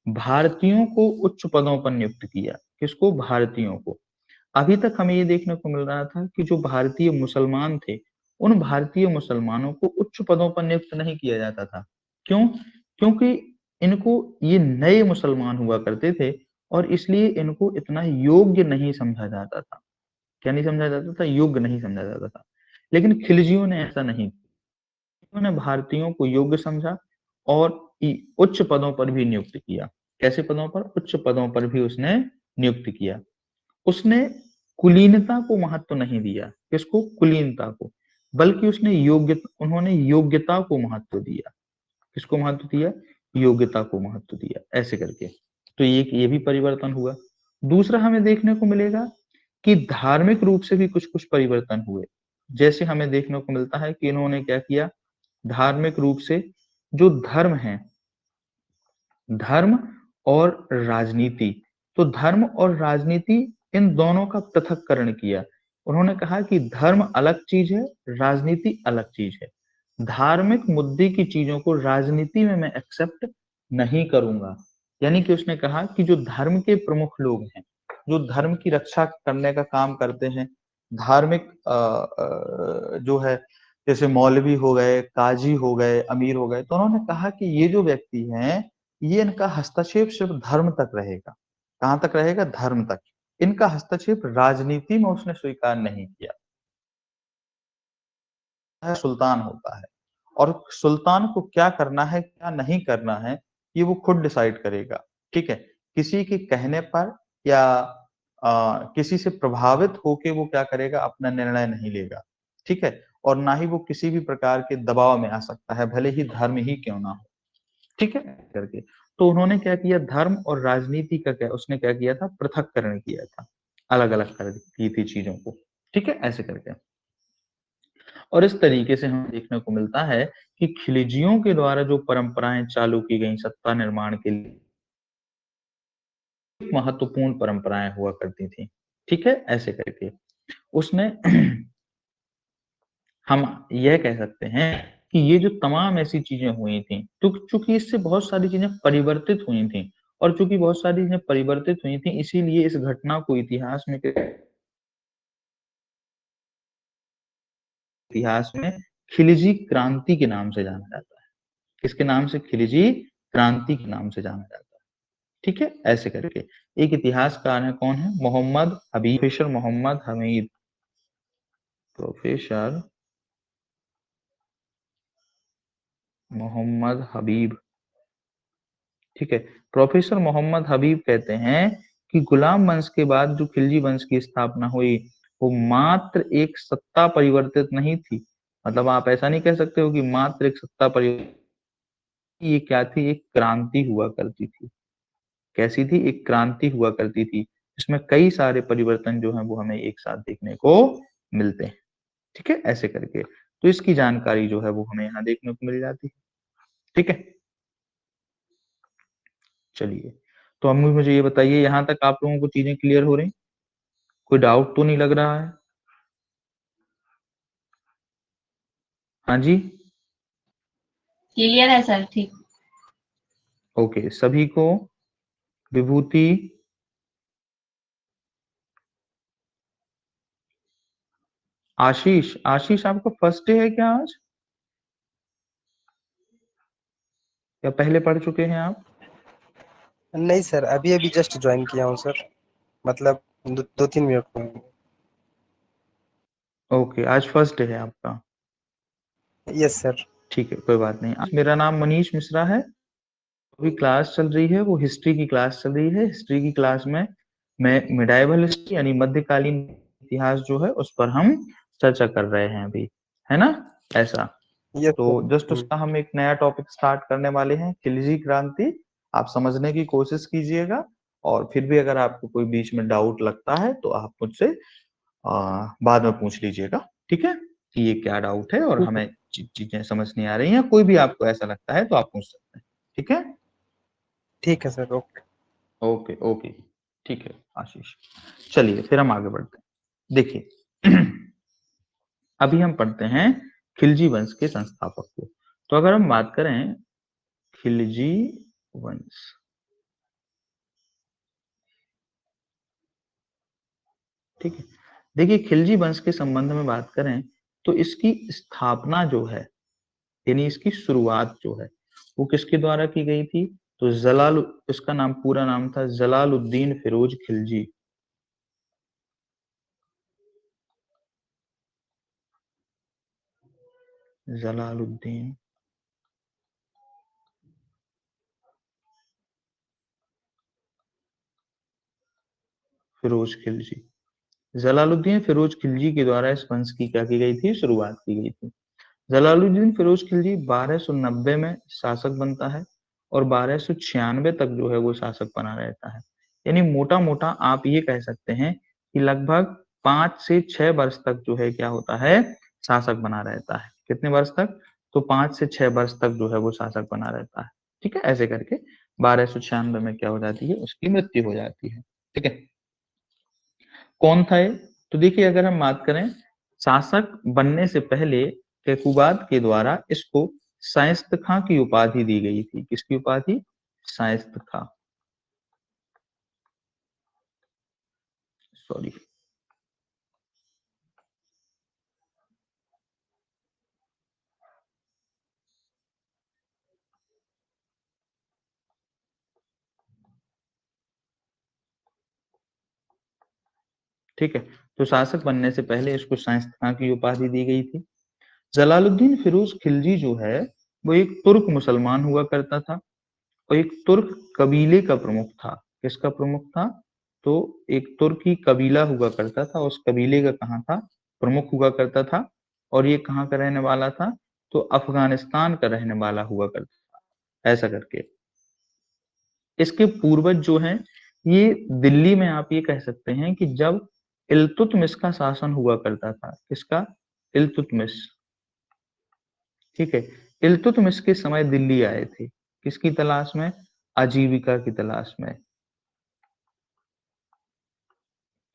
भारतीयों को उच्च पदों पर नियुक्त किया। किसको? भारतीयों को। अभी तक हमें ये देखने को मिल रहा था कि जो भारतीय मुसलमान थे, उन भारतीय मुसलमानों को उच्च पदों पर नियुक्त नहीं किया जाता था। क्यों? क्योंकि इनको, ये नए मुसलमान हुआ करते थे और इसलिए इनको इतना योग्य नहीं समझा जाता था। क्या नहीं समझा जाता था? योग्य नहीं समझा जाता था। लेकिन खिलजियों ने ऐसा नहीं किया। उन्होंने भारतीयों को योग्य समझा और उच्च पदों पर भी नियुक्त किया। कैसे पदों पर? उच्च पदों पर भी उसने नियुक्त किया। उसने कुलीनता को महत्व नहीं दिया। किसको? कुलीनता को। बल्कि उन्होंने योग्यता को महत्व दिया। किसको महत्व दिया? योग्यता को महत्व दिया, ऐसे करके। तो ये भी परिवर्तन हुआ। दूसरा हमें देखने को मिलेगा कि धार्मिक रूप से भी कुछ कुछ परिवर्तन हुए। जैसे हमें देखने को मिलता है कि इन्होंने क्या किया, धार्मिक रूप से जो धर्म है, धर्म और राजनीति, तो धर्म और राजनीति, इन दोनों का पृथक्करण किया। उन्होंने कहा कि धर्म अलग चीज है, राजनीति अलग चीज है। धार्मिक मुद्दे की चीजों को राजनीति में मैं एक्सेप्ट नहीं करूंगा। यानी कि उसने कहा कि जो धर्म के प्रमुख लोग हैं, जो धर्म की रक्षा करने का काम करते हैं, धार्मिक जो है, जैसे मौलवी हो गए, काजी हो गए, अमीर हो गए, तो उन्होंने कहा कि ये जो व्यक्ति हैं, ये इनका हस्तक्षेप सिर्फ धर्म तक रहेगा। कहाँ तक रहेगा? धर्म तक। इनका हस्तक्षेप राजनीति में उसने स्वीकार नहीं किया। सुल्तान होता है और सुल्तान को क्या करना है, क्या नहीं करना है, ये वो खुद डिसाइड करेगा। ठीक है? किसी के कहने पर या किसी से प्रभावित होके वो क्या करेगा, अपना निर्णय नहीं लेगा। ठीक है? और ना ही वो किसी भी प्रकार के दबाव में आ सकता है, भले ही धर्म ही क्यों ना हो। ठीक है? करके तो उन्होंने क्या किया, धर्म और राजनीति का क्या उसने क्या किया था, पृथक्करण किया था, अलग अलग कर की थी चीजों को। ठीक है? ऐसे करके। और इस तरीके से हमें देखने को मिलता है कि खिलजियों के द्वारा जो परंपराएं चालू की गई सत्ता निर्माण के लिए, महत्वपूर्ण परंपराएं हुआ करती थी। ठीक है? ऐसे करके उसने हम यह कह सकते हैं कि ये जो तमाम ऐसी चीजें हुई थी, तो चूंकि इससे बहुत सारी चीजें परिवर्तित हुई थी, और चूंकि बहुत सारी चीजें परिवर्तित हुई थी, इसीलिए इस घटना को इतिहास में खिलजी क्रांति के नाम से जाना जाता है। किसके नाम से? खिलजी क्रांति के नाम से जाना जाता है। ठीक है? ऐसे करके एक इतिहासकार है, कौन है? मोहम्मद हबीब, प्रोफेसर मोहम्मद हमीद, प्रोफेसर मोहम्मद हबीब। ठीक है? प्रोफेसर मोहम्मद हबीब कहते हैं कि गुलाम वंश के बाद जो खिलजी वंश की स्थापना हुई, वो मात्र एक सत्ता परिवर्तित नहीं थी। मतलब आप ऐसा नहीं कह सकते हो कि मात्र एक सत्ता परिवर्तित, ये क्या थी, एक क्रांति हुआ करती थी। कैसी थी? एक क्रांति हुआ करती थी, इसमें कई सारे परिवर्तन जो हैं वो हमें एक साथ देखने को मिलते हैं। ठीक है? ऐसे करके तो इसकी जानकारी जो है वो हमें यहाँ देखने को मिल जाती है। ठीक है? चलिए, तो अम्मी मुझे ये बताइए, यहाँ तक आप लोगों को चीजें क्लियर हो रही? कोई डाउट तो नहीं लग रहा है? हाँ जी, क्लियर है सर, ठीक। ओके। सभी को विभूति, आशीष, आशीष आपका फर्स्ट डे है क्या आज, या पहले पढ़ चुके हैं आप? नहीं सर, अभी अभी जस्ट ज्वाइन किया हूँ सर, मतलब 2-3 मिनट में। ओके, आज फर्स्ट डे है आपका। Yes sir. ठीक है, कोई बात नहीं। मेरा नाम मनीष मिश्रा है। अभी क्लास चल रही है, वो हिस्ट्री की क्लास चल रही है। हिस्ट्री की क्लास में मैं मिडाइवल हिस्ट्री यानी मध्यकालीन इतिहास जो है उस पर हम चर्चा कर रहे हैं अभी, है ना? ऐसा। यस तो जस्ट सर। उसका हम एक नया टॉपिक स्टार्ट करने वाले हैं, खिलजी क्रांति। आप समझने की कोशिश कीजिएगा, और फिर भी अगर आपको कोई बीच में डाउट लगता है तो आप मुझसे बाद में पूछ लीजिएगा। ठीक है? कि ये क्या डाउट है और हमें चीजें समझ नहीं आ रही हैं, कोई भी आपको ऐसा लगता है तो आप पूछ सकते हैं। ठीक है? ठीक है सर, ओके। ओके ओके, ठीक है आशीष। चलिए फिर हम आगे बढ़ते हैं। देखिए अभी हम पढ़ते हैं खिलजी वंश के संस्थापक को। तो अगर हम बात करें खिलजी वंश, ठीक है। देखिए खिलजी वंश के संबंध में बात करें तो इसकी स्थापना जो है, यानी इसकी शुरुआत जो है वो किसके द्वारा की गई थी? तो इसका नाम, पूरा नाम था जलालुद्दीन फिरोज खिलजी। जलालुद्दीन फिरोज खिलजी। जलालुद्दीन फिरोज खिलजी के द्वारा इस वंश की क्या की गई थी? शुरुआत की गई थी। जलालुद्दीन फिरोज खिलजी 1290 में शासक बनता है और 1296 तक जो है वो शासक बना रहता है। यानी मोटा मोटा आप ये कह सकते हैं कि लगभग 5 से 6 वर्ष तक जो है क्या होता है? शासक बना रहता है। कितने वर्ष तक? तो 5 से 6 वर्ष तक जो है वो शासक बना रहता है। ठीक है, ऐसे करके 1296 में क्या हो जाती है? उसकी मृत्यु हो जाती है। ठीक है, कौन था ये? तो देखिए अगर हम बात करें, शासक बनने से पहले कैकुबाद के द्वारा इसको शाइस्त खां की उपाधि दी गई थी। किसकी उपाधि? शाइस्त खां, सॉरी। ठीक है, तो शासक बनने से पहले इसको शाइस्त खां की उपाधि दी गई थी। जलालुद्दीन फिरोज खिलजी जो है वो एक तुर्क मुसलमान हुआ करता था और एक तुर्क कबीले का प्रमुख था। किसका प्रमुख था? तो एक तुर्की कबीला हुआ करता था, उस कबीले का कहाँ था? प्रमुख हुआ करता था। और ये कहाँ का रहने वाला था? तो अफगानिस्तान का रहने वाला हुआ करता था। ऐसा करके इसके पूर्वज जो हैं, ये दिल्ली में आप ये कह सकते हैं कि जब इल्तुतमिश का शासन हुआ करता था। किसका? इल्तुतमिश। ठीक है, इल्तुतमिश के समय दिल्ली आए थे। किसकी तलाश में? आजीविका की तलाश में।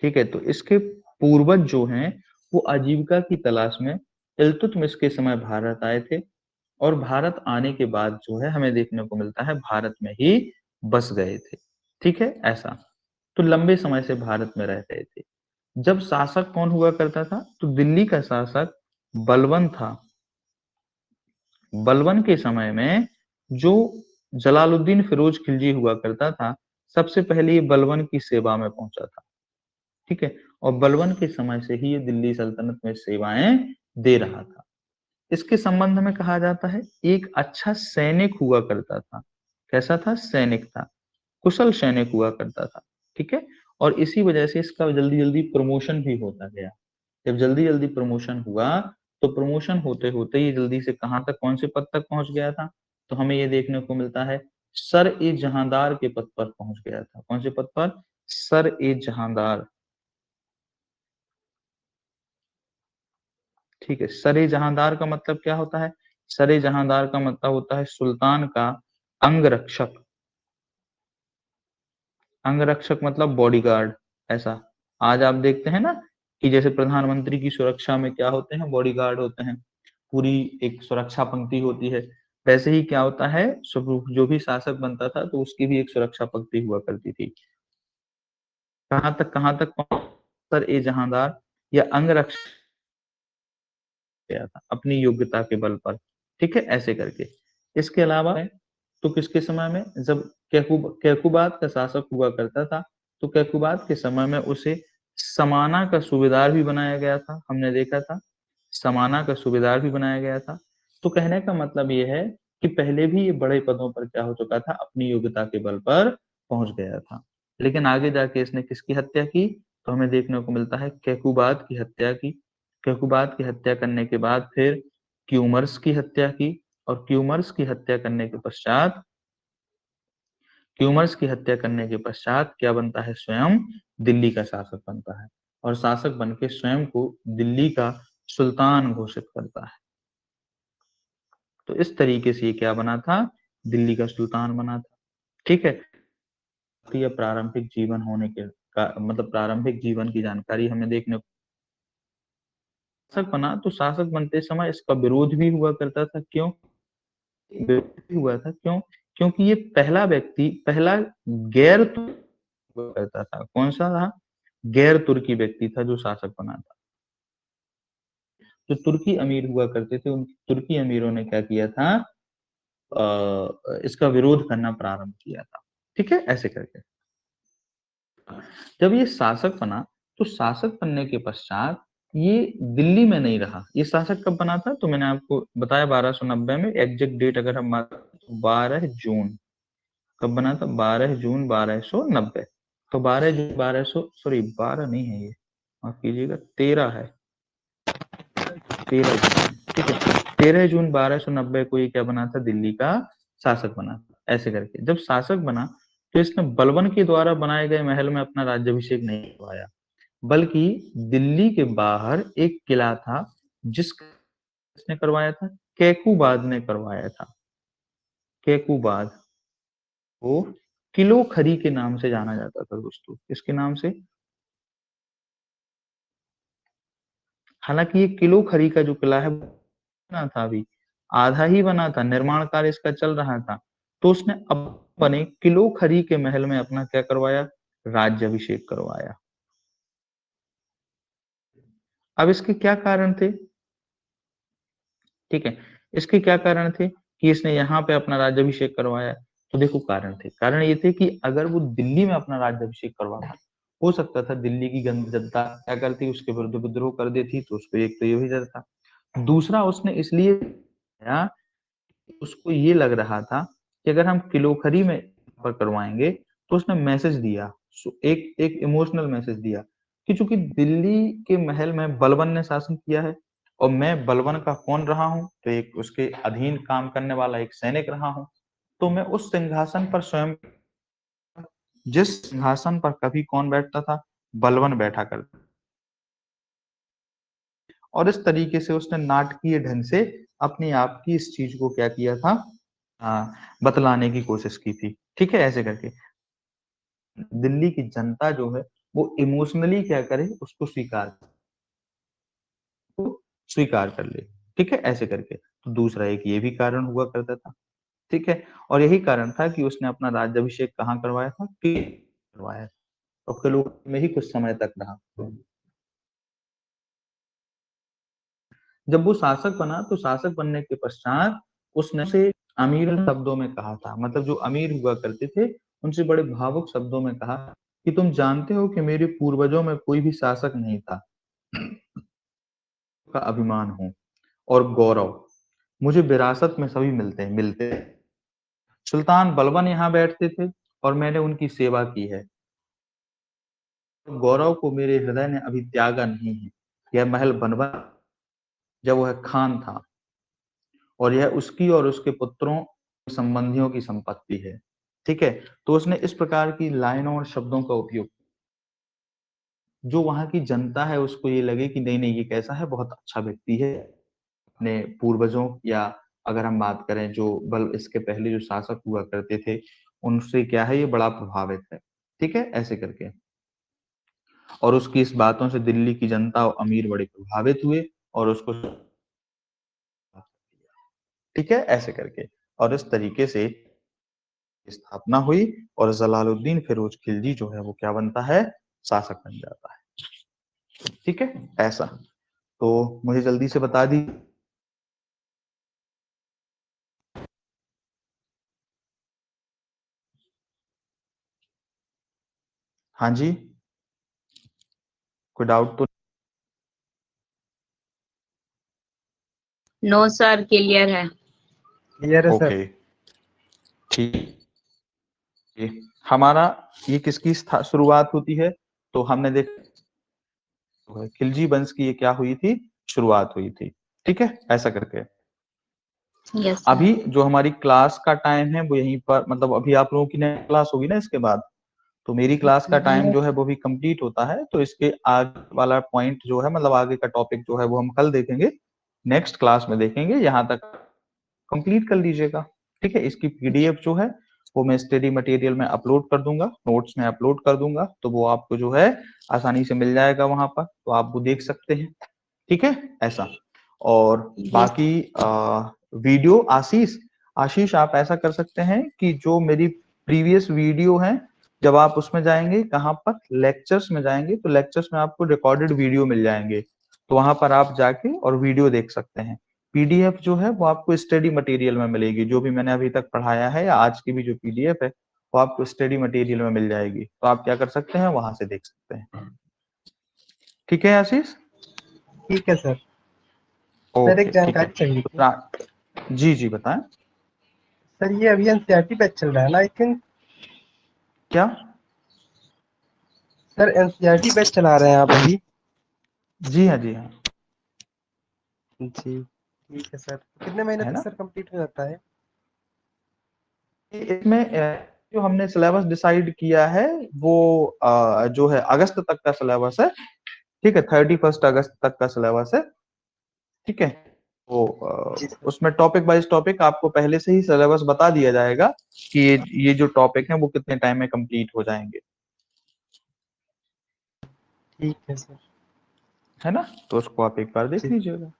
ठीक है, तो इसके पूर्वज जो हैं वो आजीविका की तलाश में इल्तुतमिश के समय भारत आए थे और भारत आने के बाद जो है हमें देखने को मिलता है भारत में ही बस गए थे। ठीक है, ऐसा तो लंबे समय से भारत में रह गए थे। जब शासक कौन हुआ करता था? तो दिल्ली का शासक बलबन था। बलबन के समय में जो जलालुद्दीन फिरोज खिलजी हुआ करता था, सबसे पहले ये बलबन की सेवा में पहुंचा था। ठीक है, और बलबन के समय से ही ये दिल्ली सल्तनत में सेवाएं दे रहा था। इसके संबंध में कहा जाता है एक अच्छा सैनिक हुआ करता था। कैसा था? सैनिक था, कुशल सैनिक हुआ करता था। ठीक है, और इसी वजह से इसका जल्दी जल्दी प्रमोशन भी होता गया। जब जल्दी जल्दी प्रमोशन हुआ तो प्रमोशन होते होते ये जल्दी से कहां तक, कौन से पद तक पहुंच गया था? तो हमें ये देखने को मिलता है सर ए जहांदार के पद पर पहुंच गया था। कौन से पद पर? सर ए जहांदार। ठीक है, सरे जहांदार का मतलब क्या होता है? सरे जहांदार का मतलब होता है सुल्तान का अंगरक्षक। अंगरक्षक मतलब बॉडीगार्ड। ऐसा आज आप देखते हैं ना कि जैसे प्रधानमंत्री की सुरक्षा में क्या होते हैं? बॉडीगार्ड होते हैं, पूरी एक सुरक्षा पंक्ति होती है। वैसे ही क्या होता है, जो भी शासक बनता था तो उसकी भी एक सुरक्षा पंक्ति हुआ करती थी। कहां तक सर ए जहांदार या अंगरक्षक गया था अपनी योग्यता के बल पर। ठीक है, ऐसे करके। इसके अलावा तो किसके समय में, जब कैकुबाद का शासक हुआ करता था तो कैकुबाद के समय में उसे समाना का सूबेदार भी बनाया गया था। हमने देखा था समाना का सूबेदार भी बनाया गया था। तो कहने का मतलब ये है कि पहले भी ये बड़े पदों पर क्या हो चुका था? अपनी योग्यता के बल पर पहुंच गया था। लेकिन आगे जाके इसने किसकी हत्या की? तो हमें देखने को मिलता है कैकुबाद की हत्या की। कैकुबाद की हत्या करने के बाद फिर क्यूमर्स की हत्या की और क्यूमर्स की हत्या करने के पश्चात क्या बनता है? स्वयं दिल्ली का शासक बनता है और शासक बनके स्वयं को दिल्ली का सुल्तान घोषित करता है। तो इस तरीके से ये क्या बना था? दिल्ली का सुल्तान बना था। ठीक है, तो ये प्रारंभिक जीवन होने के का मतलब प्रारंभिक जीवन की जानकारी हमें देखने को। शासक बना तो शासक बनते समय इसका विरोध भी हुआ करता था। क्यों विरोध भी हुआ था? क्यों? क्योंकि ये पहला व्यक्ति, पहला गैर हुआ करता था। कौन सा था? गैर तुर्की व्यक्ति था जो शासक बना था। जो तुर्की अमीर हुआ करते थे उन तुर्की अमीरों ने क्या किया था, इसका विरोध करना प्रारंभ किया था। ठीक है, ऐसे करके जब ये शासक बना तो शासक बनने के पश्चात ये दिल्ली में नहीं रहा। ये शासक कब बना था, तो मैंने आपको बताया 1290 में। एग्जैक्ट डेट अगर हम 12 जून कब बना था, 12 जून 1290। तो 12 जून 1200 सॉरी 12 नहीं है ये, माफ कीजिएगा 13 है, 13 जून। ठीक है, 13 जून 1290 को ये क्या बना था, दिल्ली का शासक बना था। ऐसे करके जब शासक बना तो इसने बलबन के द्वारा बनाए गए महल में अपना राज्याभिषेक नहीं करवाया, बल्कि दिल्ली के बाहर एक किला था जिसने करवाया था, कैकूबाद ने करवाया था। कैकूबाद वो किलो खरी के नाम से जाना जाता था दोस्तों। इसके नाम से, हालांकि ये किलो खरी का जो किला है बना था, अभी आधा ही बना था, निर्माण कार्य इसका चल रहा था। तो उसने अब बने किलो खरी के महल में अपना क्या करवाया, राज्याभिषेक करवाया। अब इसके क्या कारण थे, ठीक है, इसके क्या कारण थे कि इसने यहाँ पे अपना राज्याभिषेक करवाया। तो देखो कारण थे, कारण ये थे कि अगर वो दिल्ली में अपना राज्याभिषेक करवाता, हो सकता था दिल्ली की जनता क्या करती, उसके विरुद्ध विद्रोह कर देती। तो उसको एक तो ये भी डर था, दूसरा उसने इसलिए उसको ये लग रहा था कि अगर हम किलोखरी में पर करवाएंगे तो उसने मैसेज दिया, एक एक इमोशनल मैसेज दिया कि चूंकि दिल्ली के महल में बलबन ने शासन किया है और मैं बलबन का कौन रहा हूं, तो एक उसके अधीन काम करने वाला एक सैनिक रहा हूं, तो मैं उस सिंहासन पर स्वयं, जिस सिंहासन पर कभी कौन बैठता था, बलबन बैठा करता। और इस तरीके से उसने नाटकीय ढंग से अपने आप की इस चीज को क्या किया था, बतलाने की कोशिश की थी। ठीक है, ऐसे करके दिल्ली की जनता जो है वो इमोशनली क्या करे, उसको स्वीकार कर ले। ठीक है, ऐसे करके तो दूसरा एक ये भी कारण हुआ करता था। ठीक है, और यही कारण था कि उसने अपना राज्याभिषेक कहाँ करवाया था, करवाया था, और किलो में ही कुछ समय तक रहा। जब वो शासक बना तो शासक बनने के पश्चात उसने से अमीर शब्दों में कहा था, मतलब जो अमीर हुआ करते थे उनसे बड़े भावुक शब्दों में कहा कि तुम जानते हो कि मेरे पूर्वजों में कोई भी शासक नहीं था का अभिमान हूँ और गौरव मुझे विरासत में सभी मिलते हैं। सुल्तान बलबन यहाँ बैठते थे और मैंने उनकी सेवा की है। गौरव को मेरे हृदय ने अभी त्यागा नहीं है। यह महल बनवा जब वह खान था और यह उसकी और उसके पुत्रों संबंधियों की संपत्ति है। ठीक है, तो उसने इस प्रकार की लाइनों और शब्दों का उपयोग, जो वहां की जनता है उसको ये लगे कि नहीं नहीं ये कैसा है, बहुत अच्छा व्यक्ति है। अपने पूर्वजों, या अगर हम बात करें जो बल इसके पहले जो शासक हुआ करते थे उनसे क्या है, ये बड़ा प्रभावित है। ठीक है, ऐसे करके और उसकी इस बातों से दिल्ली की जनता और अमीर बड़े प्रभावित हुए और उसको, ठीक है, ऐसे करके और इस तरीके से स्थापना हुई और जलालुद्दीन फिरोज खिलजी जो है वो क्या बनता है, शासक बन जाता है। ठीक है, ऐसा तो मुझे जल्दी से बता दी। हाँ जी, कोई डाउट तो? नो सर, क्लियर है। क्लियर है सर। ओके, ठीक। हमारा ये किसकी शुरुआत होती है, तो हमने देखा खिलजी वंश की ये क्या हुई थी, शुरुआत हुई थी। ठीक है, ऐसा करके यस अभी जो हमारी क्लास का टाइम है वो यहीं पर, मतलब अभी आप लोगों की नई क्लास होगी ना इसके बाद, तो मेरी क्लास का टाइम जो है वो भी कंप्लीट होता है। तो इसके आगे वाला पॉइंट जो है, मतलब आगे का टॉपिक जो है वो हम कल देखेंगे, नेक्स्ट क्लास में देखेंगे। यहाँ तक कंप्लीट कर लीजिएगा। ठीक है, इसकी पीडीएफ जो है वो मैं स्टडी मटेरियल में अपलोड कर दूंगा, नोट्स में अपलोड कर दूंगा, तो वो आपको जो है आसानी से मिल जाएगा वहां पर, तो आप वो देख सकते हैं। ठीक है, ऐसा। और बाकी वीडियो आशीष, आप ऐसा कर सकते हैं कि जो मेरी प्रीवियस वीडियो है जब आप उसमें जाएंगे, कहाँ पर, लेक्चर्स में जाएंगे, तो लेक्चर्स में आपको रिकॉर्डेड वीडियो मिल जाएंगे, तो वहां पर आप जाके और वीडियो देख सकते हैं। पीडीएफ जो है वो आपको स्टडी मटेरियल में मिलेगी, जो भी मैंने अभी तक पढ़ाया है या आज की भी जो पीडीएफ है वो आपको स्टडी मटेरियल में मिल जाएगी, तो आप क्या कर सकते हैं, वहां से देख सकते हैं। ठीक है आशीष? ठीक है सर। सर ओके, एक ठीक है। जानकारी चाहिए थी। जी जी बताएं। सर ये अभी एनसीईआरटी बैच चल रहा है ना, आई थिंक। क्या? सर एनसीईआरटी बैच चला रहे हैं आप अभी? जी हाँ, जी हाँ। जी ठीक है सर। कितने महीने है तक ना, सर कंप्लीट हो जाता है? इसमें जो हमने सिलेबस डिसाइड किया है वो जो है अगस्त तक का सिलेबस है। ठीक है, 31 अगस्त तक का सिलेबस है। ठीक है, तो जी सर। उसमें टॉपिक वाइज टॉपिक आपको पहले से ही सिलेबस बता दिया जाएगा कि ये जो टॉपिक है वो कितने टाइम में कंप्लीट हो जाएंगे। ठीक है सर। है ना, तो उसको आप एक बार देख जी लीजिएगा।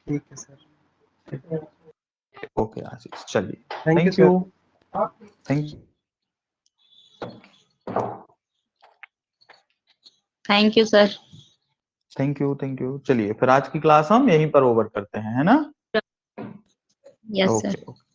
ठीक है सर। ओके आशीष, चलिए, thank you thank you. Sir. Thank thank you sir. Thank you. चलिए फिर आज की क्लास हम यहीं पर ओवर करते हैं, है ना? Yes sir. ओके।